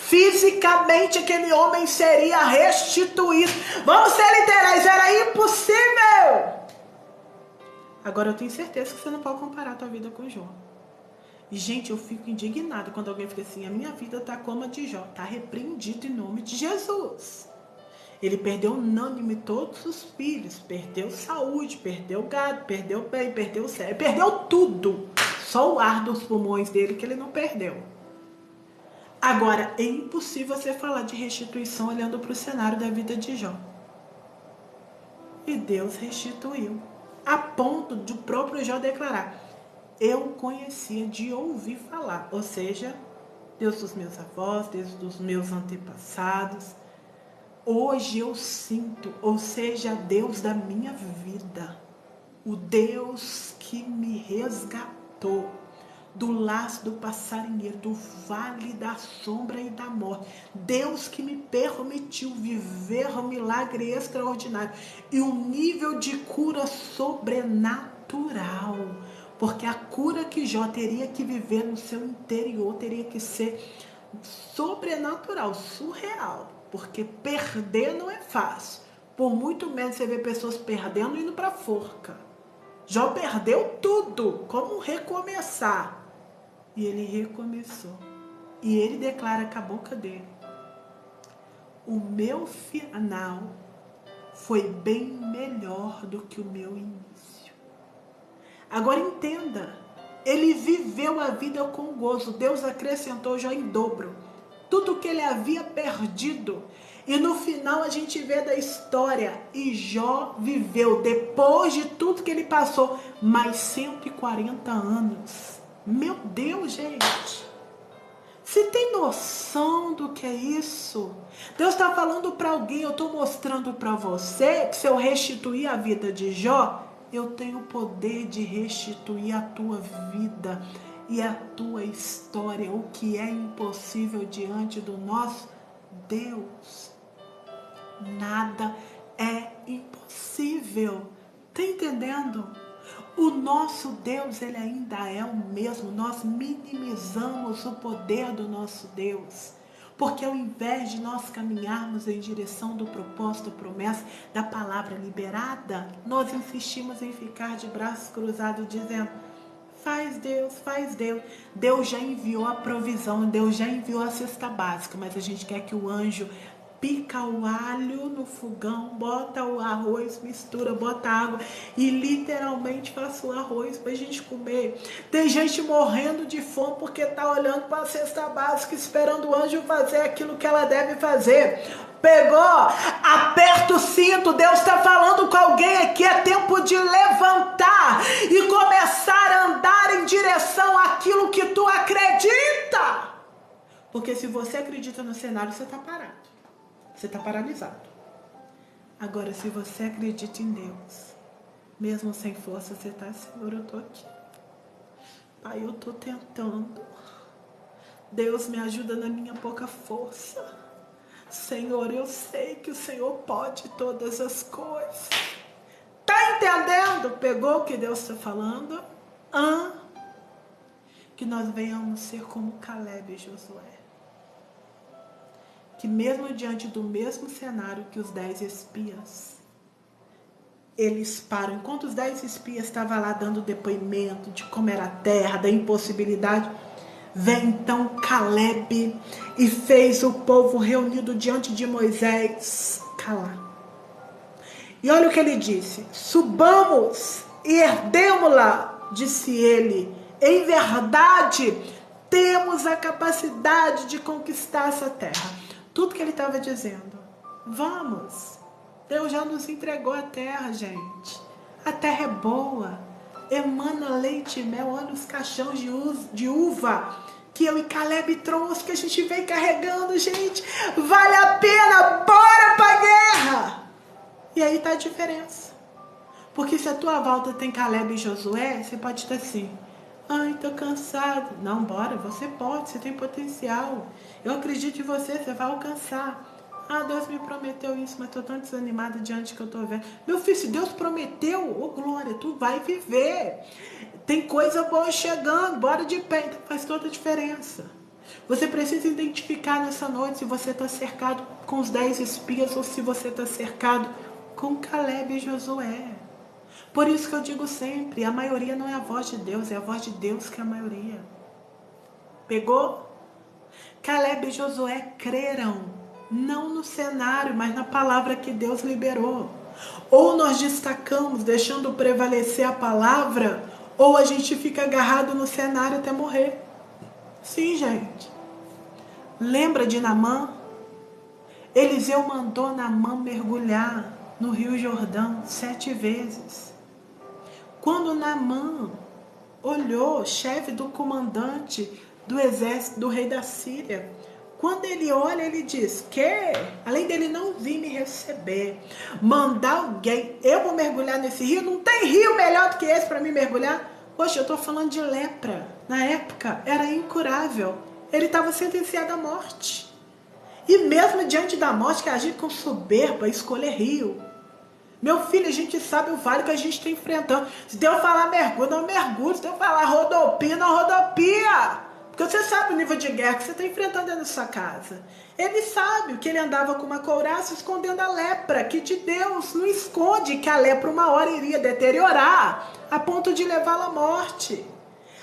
Fisicamente aquele homem seria restituído. Vamos ser literais, era impossível. Agora eu tenho certeza que você não pode comparar a tua vida com Jó. E, gente, eu fico indignada quando alguém fica assim, a minha vida está como a de Jó. Está repreendido em nome de Jesus. Ele perdeu unânime todos os filhos, perdeu saúde, perdeu gado, perdeu bem, perdeu cérebro, perdeu tudo. Só o ar dos pulmões dele que ele não perdeu. Agora, é impossível você falar de restituição olhando para o cenário da vida de Jó. E Deus restituiu. A ponto de o próprio Jó declarar, eu conhecia de ouvir falar. Ou seja, Deus dos meus avós, Deus dos meus antepassados. Hoje eu sinto, ou seja, Deus da minha vida, o Deus que me resgatou do laço do passarinheiro, do vale da sombra e da morte. Deus que me permitiu viver um milagre extraordinário e um nível de cura sobrenatural. Porque a cura que Jó teria que viver no seu interior teria que ser sobrenatural, surreal. Porque perder não é fácil. Por muito menos você vê pessoas perdendo e indo para a forca. Jó perdeu tudo, como recomeçar. E ele recomeçou. E ele declara com a boca dele: o meu final foi bem melhor do que o meu início. Agora entenda, ele viveu a vida com gozo. Deus acrescentou Jó em dobro tudo que ele havia perdido. E no final a gente vê da história, e Jó viveu, depois de tudo que ele passou, mais 140 anos. Meu Deus, gente. Você tem noção do que é isso? Deus está falando para alguém, eu estou mostrando para você que se eu restituir a vida de Jó, eu tenho o poder de restituir a tua vida e a tua história, o que é impossível diante do nosso Deus. Nada é impossível. Tá entendendo? O nosso Deus, ele ainda é o mesmo. Nós minimizamos o poder do nosso Deus. Porque ao invés de nós caminharmos em direção do propósito, promessa, da palavra liberada, nós insistimos em ficar de braços cruzados dizendo: faz Deus, faz Deus. Deus já enviou a provisão, Deus já enviou a cesta básica, mas a gente quer que o anjo pica o alho no fogão, bota o arroz, mistura, bota água e literalmente faça o arroz pra gente comer. Tem gente morrendo de fome porque tá olhando para a cesta básica, esperando o anjo fazer aquilo que ela deve fazer. Pegou? Aperta o cinto. Deus está falando com alguém aqui. É tempo de levantar e começar a andar em direção àquilo que tu acredita. Porque se você acredita no cenário, você está parado. Você está paralisado. Agora, se você acredita em Deus, mesmo sem força, você está: Senhor, eu estou aqui. Pai, eu estou tentando. Deus, me ajuda na minha pouca força. Senhor, eu sei que o Senhor pode todas as coisas. Tá entendendo? Pegou o que Deus está falando? Que nós venhamos ser como Caleb e Josué. Que mesmo diante do mesmo cenário que os 10 espias, eles param. Enquanto os 10 espias estavam lá dando depoimento de como era a terra, da impossibilidade, vem então Caleb e fez o povo reunido diante de Moisés calar. E olha o que ele disse: subamos e herdemos-la, disse ele. Em verdade, temos a capacidade de conquistar essa terra. Tudo que ele estava dizendo. Vamos. Deus já nos entregou a terra, gente. A terra é boa. Emana leite e mel. Olha os caixões de uva que eu e Caleb trouxe, que a gente vem carregando, gente. Vale a pena. Bora pra guerra. E aí tá a diferença. Porque se a tua volta tem Caleb e Josué, você pode estar assim: ai, tô cansado. Não, bora, você pode, você tem potencial. Eu acredito em você, você vai alcançar. Ah, Deus me prometeu isso, mas tô tão desanimada diante que eu tô vendo. Meu filho, se Deus prometeu, ô glória, tu vai viver. Tem coisa boa chegando, bora de pé. Então faz toda a diferença. Você precisa identificar nessa noite se você está cercado com os 10 espias ou se você está cercado com Caleb e Josué. Por isso que eu digo sempre, a maioria não é a voz de Deus, é a voz de Deus que é a maioria. Pegou? Caleb e Josué creram, não no cenário, mas na palavra que Deus liberou. Ou nós destacamos, deixando prevalecer a palavra, ou a gente fica agarrado no cenário até morrer. Sim, gente. Lembra de Naamã? Eliseu mandou Naamã mergulhar no Rio Jordão 7 vezes. Quando Naamã olhou, chefe do comandante, do exército do rei da Síria. Quando ele olha, ele diz que, além dele não vir me receber, mandar alguém, eu vou mergulhar nesse rio, não tem rio melhor do que esse para mim mergulhar? Poxa, eu estou falando de lepra. Na época, era incurável. Ele estava sentenciado à morte. E mesmo diante da morte, que agir com soberba, escolher rio. Meu filho, a gente sabe o vale que a gente está enfrentando. Se Deus falar mergulho, não mergulho. Se Deus falar rodopia, não rodopia. Porque você sabe o nível de guerra que você está enfrentando dentro da sua casa. Ele sabe que ele andava com uma couraça escondendo a lepra, que de Deus não esconde que a lepra uma hora iria deteriorar a ponto de levá-la à morte.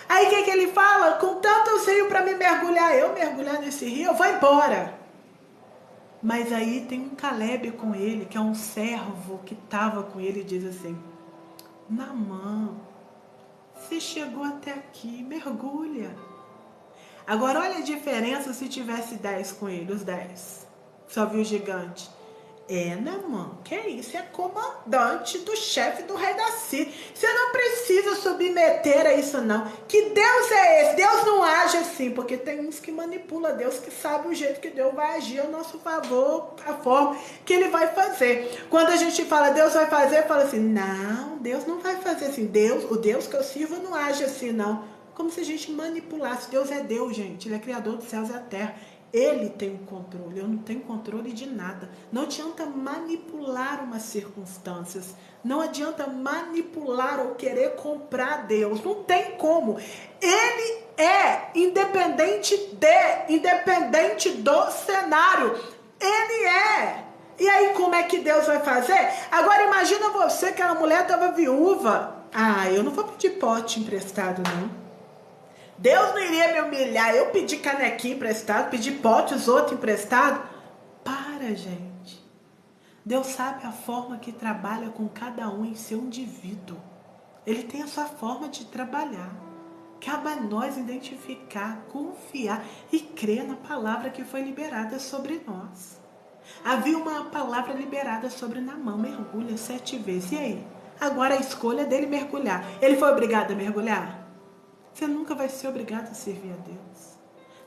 Aí o que ele fala? Com tanto rio para me mergulhar, eu mergulhar nesse rio, eu vou embora. Mas aí tem um Caleb com ele, que é um servo que estava com ele, e diz assim: Naamã, você chegou até aqui, mergulha. Agora olha a diferença se tivesse 10 com ele, os 10. Só viu o gigante. Naamã, que isso? É comandante do chefe do rei da Síria. Você não precisa submeter a isso não. Que Deus é esse? Deus não age assim, porque tem uns que manipulam Deus, que sabe o jeito que Deus vai agir ao nosso favor, a forma que ele vai fazer. Quando a gente fala Deus vai fazer, fala assim, não, Deus não vai fazer assim. O Deus que eu sirvo não age assim não. Como se a gente manipulasse. Deus é Deus, gente. Ele é criador dos céus e da terra. Ele tem o controle, eu não tenho controle de nada. Não adianta manipular umas circunstâncias. Não adianta manipular ou querer comprar Deus. Não tem como. Ele é independente do cenário. Ele é. E aí como é que Deus vai fazer? Agora imagina você que a mulher estava viúva. Eu não vou pedir pote emprestado não. Deus não iria me humilhar, eu pedi canequinha emprestado, pedi pote, os outros emprestado. Para, gente. Deus sabe a forma que trabalha com cada um em seu indivíduo. Ele tem a sua forma de trabalhar. Cabe a nós identificar, confiar e crer na palavra que foi liberada sobre nós. Havia uma palavra liberada sobre Naamã, mergulha 7 vezes. E aí? Agora a escolha dele mergulhar. Ele foi obrigado a mergulhar? Você nunca vai ser obrigado a servir a Deus.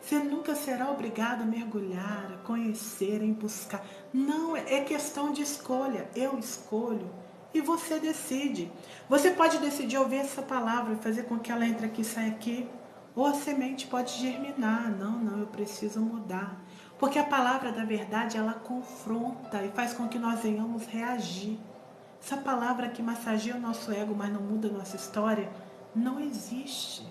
Você nunca será obrigado a mergulhar, a conhecer, a buscar. Não, é questão de escolha. Eu escolho e você decide. Você pode decidir ouvir essa palavra e fazer com que ela entre aqui e saia aqui. Ou a semente pode germinar. Não, eu preciso mudar. Porque a palavra da verdade, ela confronta e faz com que nós venhamos reagir. Essa palavra que massageia o nosso ego, mas não muda a nossa história, não existe.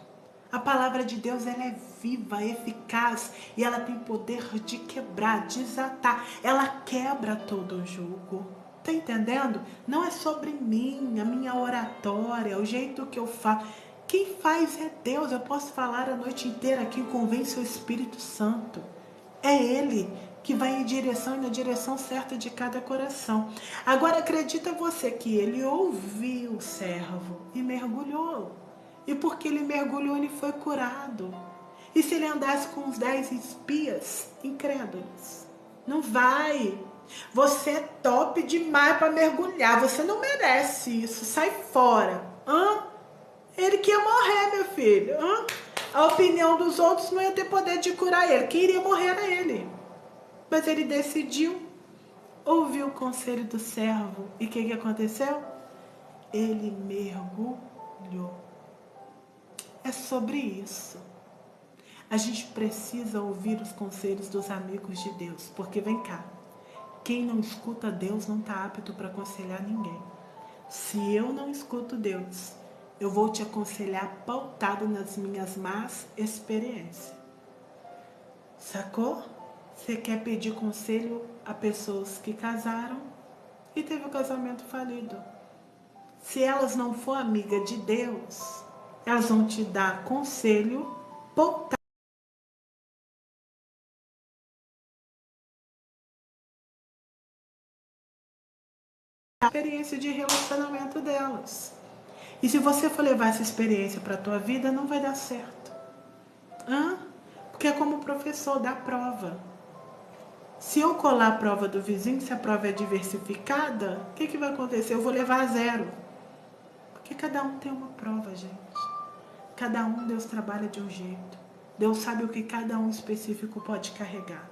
A palavra de Deus, ela é viva, eficaz e ela tem poder de quebrar, desatar. Ela quebra todo o jugo. Tá entendendo? Não é sobre mim, a minha oratória, o jeito que eu falo. Quem faz é Deus. Eu posso falar a noite inteira, quem convence é o Espírito Santo. É Ele que vai em direção e na direção certa de cada coração. Agora acredita você que ele ouviu o servo e mergulhou. E porque ele mergulhou, ele foi curado. E se ele andasse com os 10 espias incrédulos? Não vai. Você é top demais para mergulhar. Você não merece isso. Sai fora. Ele que ia morrer, meu filho. A opinião dos outros não ia ter poder de curar ele. Quem iria morrer era ele. Mas ele decidiu, ouviu o conselho do servo. E o que aconteceu? Ele mergulhou. É sobre isso. A gente precisa ouvir os conselhos dos amigos de Deus. Porque vem cá, quem não escuta Deus não está apto para aconselhar ninguém. Se eu não escuto Deus, eu vou te aconselhar pautado nas minhas más experiências. Sacou? Você quer pedir conselho a pessoas que casaram e teve o casamento falido. Se elas não for amiga de Deus, elas vão te dar conselho pautado na experiência de relacionamento delas. E se você for levar essa experiência para a tua vida, não vai dar certo. Porque é como o professor dá prova. Se eu colar a prova do vizinho, se a prova é diversificada, o que vai acontecer? Eu vou levar a 0. Porque cada um tem uma prova, gente. Cada um, Deus trabalha de um jeito. Deus sabe o que cada um específico pode carregar.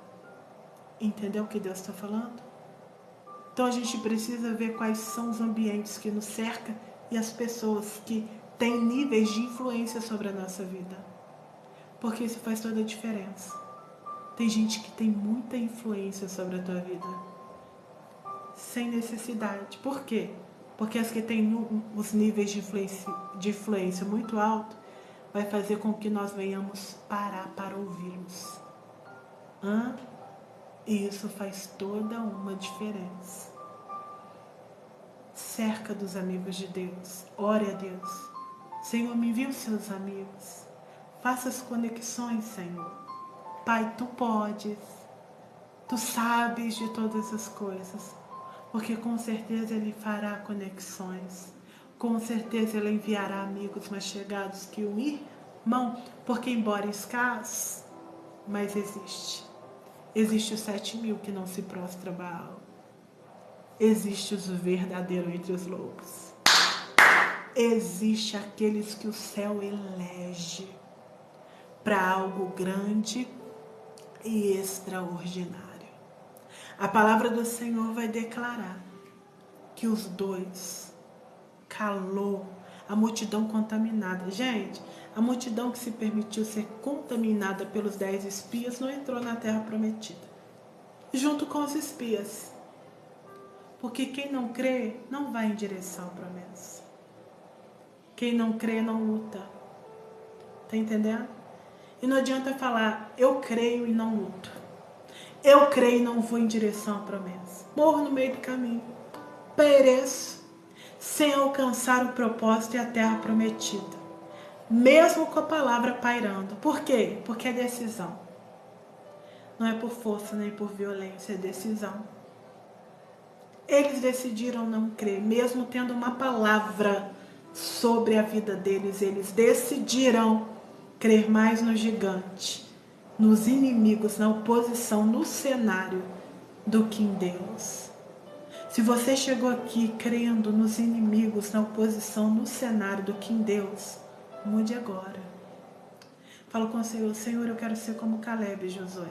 Entendeu o que Deus está falando? Então a gente precisa ver quais são os ambientes que nos cercam e as pessoas que têm níveis de influência sobre a nossa vida. Porque isso faz toda a diferença. Tem gente que tem muita influência sobre a tua vida, sem necessidade. Por quê? Porque as que têm os níveis de influência muito altos, vai fazer com que nós venhamos parar para ouvirmos. E isso faz toda uma diferença. Cerca dos amigos de Deus. Ore a Deus. Senhor, me envia os seus amigos. Faça as conexões, Senhor. Pai, tu podes. Tu sabes de todas as coisas. Porque com certeza Ele fará conexões. Com certeza Ele enviará amigos mais chegados que um irmão. Porque embora escasso, mas existe. Existe os 7.000 que não se prostra a Baal. Existe os verdadeiros entre os lobos. Existe aqueles que o céu elege para algo grande e extraordinário. A palavra do Senhor vai declarar que os dois calou a multidão contaminada. Gente, a multidão que se permitiu ser contaminada pelos 10 espias não entrou na terra prometida, junto com os espias. Porque quem não crê não vai em direção à promessa. Quem não crê não luta. Tá entendendo? E não adianta falar, eu creio e não luto. Eu creio e não vou em direção à promessa. Morro no meio do caminho. Pereço sem alcançar o propósito e a terra prometida. Mesmo com a palavra pairando. Por quê? Porque é decisão. Não é por força nem por violência, é decisão. Eles decidiram não crer, mesmo tendo uma palavra sobre a vida deles. Eles decidiram crer mais no gigante, nos inimigos, na oposição, no cenário, do que em Deus. Se você chegou aqui crendo nos inimigos, na oposição, no cenário, do que em Deus, mude agora. Fala com o Senhor, Senhor, eu quero ser como Caleb e Josué,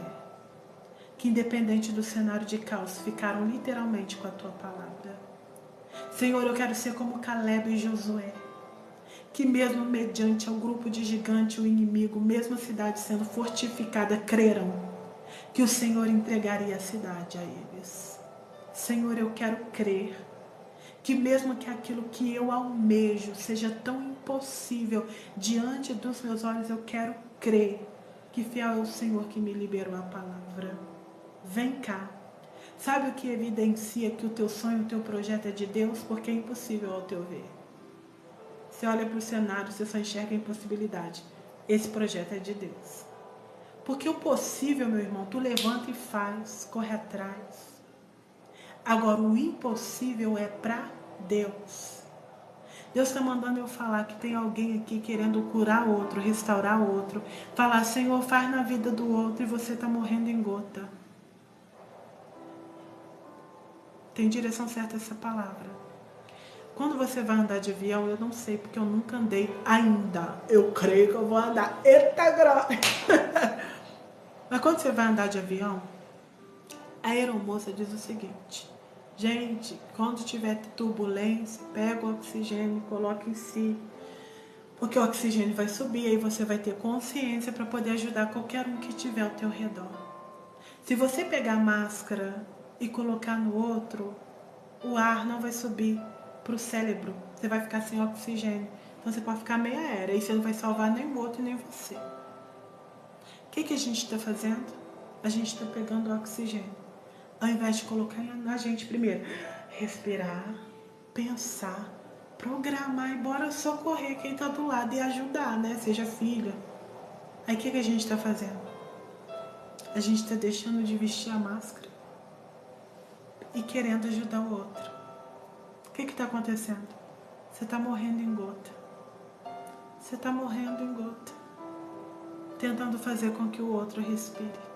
que independente do cenário de caos, ficaram literalmente com a tua palavra. Senhor, eu quero ser como Caleb e Josué, que mesmo mediante ao grupo de gigante, o inimigo, mesmo a cidade sendo fortificada, creram que o Senhor entregaria a cidade a eles. Senhor, eu quero crer que mesmo que aquilo que eu almejo seja tão impossível diante dos meus olhos, eu quero crer que fiel é o Senhor que me liberou a palavra. Vem cá. Sabe o que evidencia que o teu sonho, o teu projeto é de Deus? Porque é impossível ao teu ver. Você olha para o cenário, você só enxerga a impossibilidade. Esse projeto é de Deus. Porque o possível, meu irmão, tu levanta e faz, corre atrás. Agora, o impossível é para Deus. Deus está mandando eu falar que tem alguém aqui querendo curar outro, restaurar outro. Falar, Senhor, faz na vida do outro e você está morrendo em gota. Tem direção certa essa palavra. Quando você vai andar de avião, eu não sei, porque eu nunca andei ainda. Eu creio que eu vou andar. Eita glória! Mas quando você vai andar de avião, a aeromoça diz o seguinte: gente, quando tiver turbulência, pega o oxigênio e coloca em si. Porque o oxigênio vai subir, aí você vai ter consciência para poder ajudar qualquer um que estiver ao teu redor. Se você pegar a máscara e colocar no outro, o ar não vai subir para o cérebro. Você vai ficar sem oxigênio. Então você pode ficar meio aérea e você não vai salvar nem o outro nem você. O que a gente está fazendo? A gente está pegando o oxigênio. Ao invés de colocar na gente primeiro, respirar, pensar, programar e bora socorrer quem está do lado e ajudar, né? Seja filha. Aí o que a gente está fazendo? A gente está deixando de vestir a máscara e querendo ajudar o outro. O que está acontecendo? Você está morrendo em gota. Você está morrendo em gota. Tentando fazer com que o outro respire.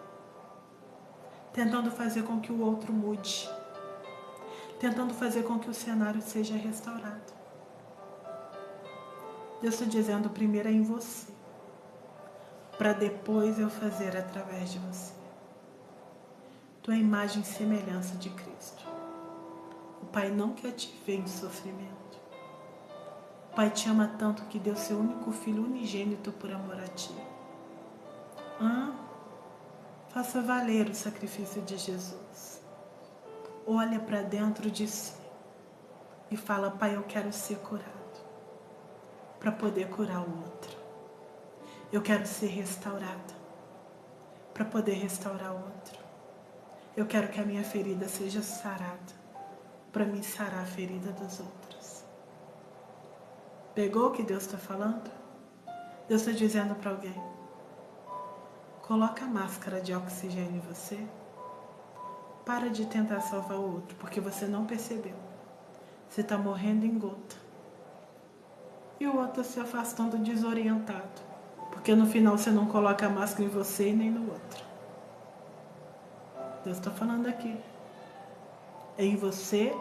Tentando fazer com que o outro mude. Tentando fazer com que o cenário seja restaurado. Deus está dizendo, primeiro é em você. para depois eu fazer através de você. Tu é a imagem e semelhança de Cristo. O Pai não quer te ver em sofrimento. O Pai te ama tanto que deu seu único filho unigênito por amor a ti. Faça valer o sacrifício de Jesus. Olha para dentro de si e fala: Pai, eu quero ser curado para poder curar o outro. Eu quero ser restaurada para poder restaurar o outro. Eu quero que a minha ferida seja sarada para me sarar a ferida dos outros. Pegou o que Deus está falando? Deus está dizendo para alguém: coloca a máscara de oxigênio em você. Para de tentar salvar o outro, porque você não percebeu. Você está morrendo em gota. E o outro se afastando desorientado, porque no final você não coloca a máscara em você e nem no outro. Deus está falando aqui. É em você,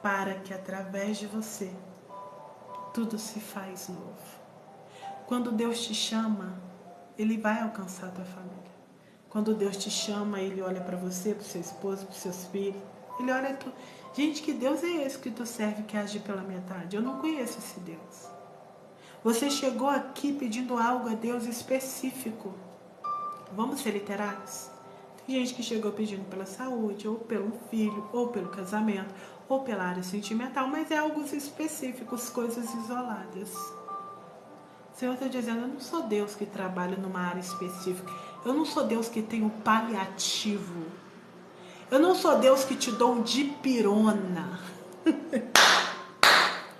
para que através de você tudo se faz novo. Quando Deus te chama, Ele vai alcançar a tua família. Quando Deus te chama, Ele olha para você, para o seu esposo, para os seus filhos. Ele olha tu. Gente, que Deus é esse que tu serve, que age pela metade? Eu não conheço esse Deus. Você chegou aqui pedindo algo a Deus específico. Vamos ser literais? Tem gente que chegou pedindo pela saúde, ou pelo filho, ou pelo casamento, ou pela área sentimental, mas é algo específico, coisas isoladas. O Senhor está dizendo: eu não sou Deus que trabalha numa área específica. Eu não sou Deus que tem um paliativo. Eu não sou Deus que te dou um dipirona.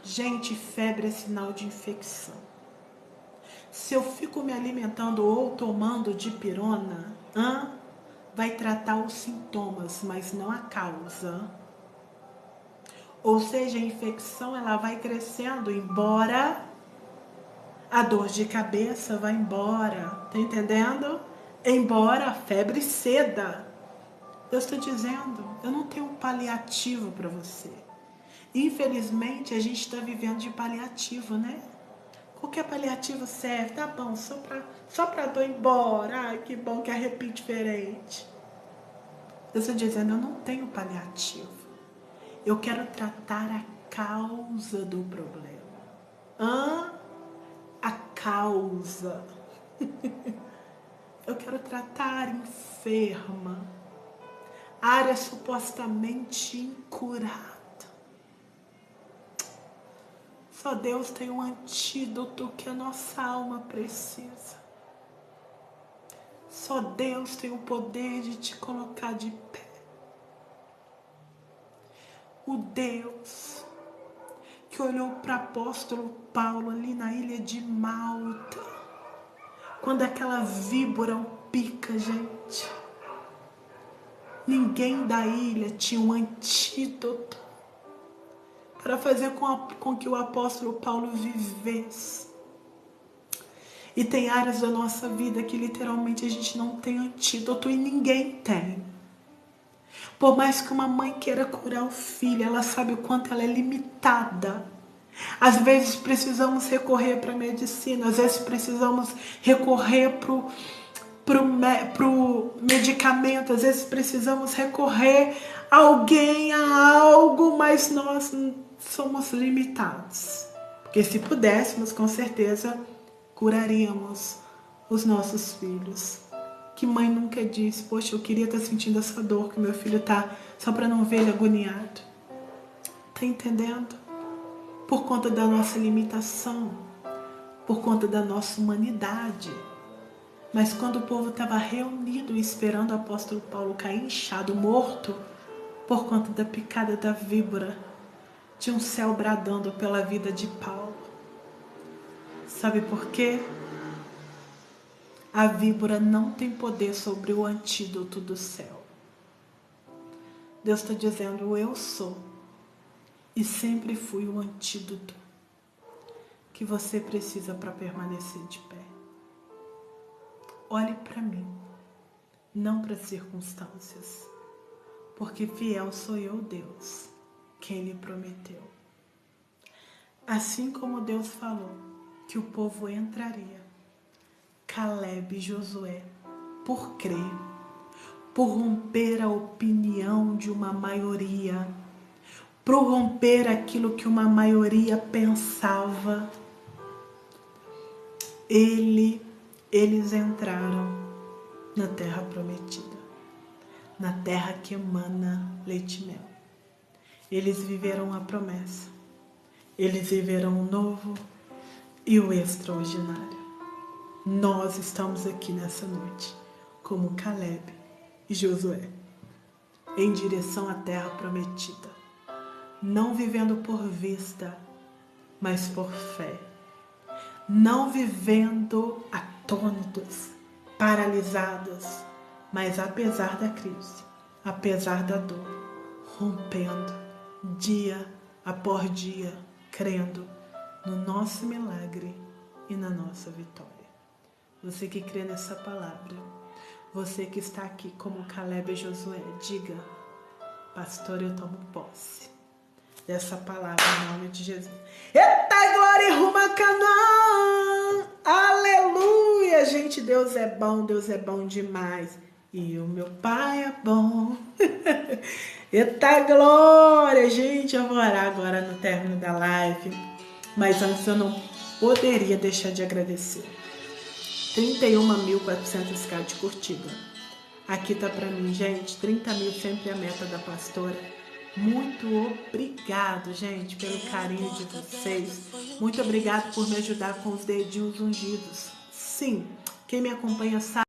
Gente, febre é sinal de infecção. Se eu fico me alimentando ou tomando dipirona, vai tratar os sintomas, mas não a causa. Ou seja, a infecção ela vai crescendo, embora a dor de cabeça vá embora. Tá entendendo? Embora a febre ceda. Deus está dizendo: eu não tenho um paliativo para você. Infelizmente, a gente está vivendo de paliativo, né? Qualquer paliativo serve, tá bom, só pra dor ir embora. Ai, que bom que arrepio diferente. Deus está dizendo: eu não tenho paliativo. Eu quero tratar a causa do problema. A causa. Eu quero tratar a enferma. Área supostamente incurada. Só Deus tem um antídoto que a nossa alma precisa. Só Deus tem o poder de te colocar de pé. O Deus que olhou para o apóstolo Paulo ali na ilha de Malta, quando aquela víbora o pica, gente. Ninguém da ilha tinha um antídoto para fazer com que o apóstolo Paulo vivesse. E tem áreas da nossa vida que literalmente a gente não tem antídoto e ninguém tem. Por mais que uma mãe queira curar o filho, ela sabe o quanto ela é limitada. Às vezes precisamos recorrer para a medicina, às vezes precisamos recorrer para o medicamento, às vezes precisamos recorrer a alguém, a algo, mas nós somos limitados. Porque se pudéssemos, com certeza, curaríamos os nossos filhos. Que mãe nunca disse: poxa, eu queria estar sentindo essa dor que meu filho está, só para não ver ele agoniado. Tá entendendo? Por conta da nossa limitação, por conta da nossa humanidade. Mas quando o povo estava reunido esperando o apóstolo Paulo cair inchado, morto, por conta da picada da víbora, tinha um céu bradando pela vida de Paulo. Sabe por quê? A víbora não tem poder sobre o antídoto do céu. Deus está dizendo: eu sou e sempre fui o antídoto que você precisa para permanecer de pé. Olhe para mim, não para as circunstâncias, porque fiel sou eu, Deus, quem lhe prometeu. Assim como Deus falou que o povo entraria, Caleb e Josué, por crer, por romper a opinião de uma maioria, por romper aquilo que uma maioria pensava. Eles entraram na terra prometida, na terra que emana leite e mel. Eles viveram a promessa, eles viveram o novo e o extraordinário. Nós estamos aqui nessa noite como Caleb e Josué, em direção à terra prometida, não vivendo por vista, mas por fé, não vivendo atônitos, paralisados, mas apesar da crise, apesar da dor, rompendo dia após dia, crendo no nosso milagre e na nossa vitória. Você que crê nessa palavra, você que está aqui como Caleb e Josué, diga: pastor, eu tomo posse dessa palavra em nome de Jesus. Eita glória e rumo a Canaã! Aleluia! Gente, Deus é bom demais. E o meu Pai é bom. Eita glória! Gente, eu vou orar agora no término da live. Mas antes eu não poderia deixar de agradecer. 31.400k de curtida. Aqui tá pra mim, gente. 30 mil sempre a meta da pastora. Muito obrigado, gente, pelo carinho de vocês. Muito obrigado por me ajudar com os dedinhos ungidos. Sim, quem me acompanha sabe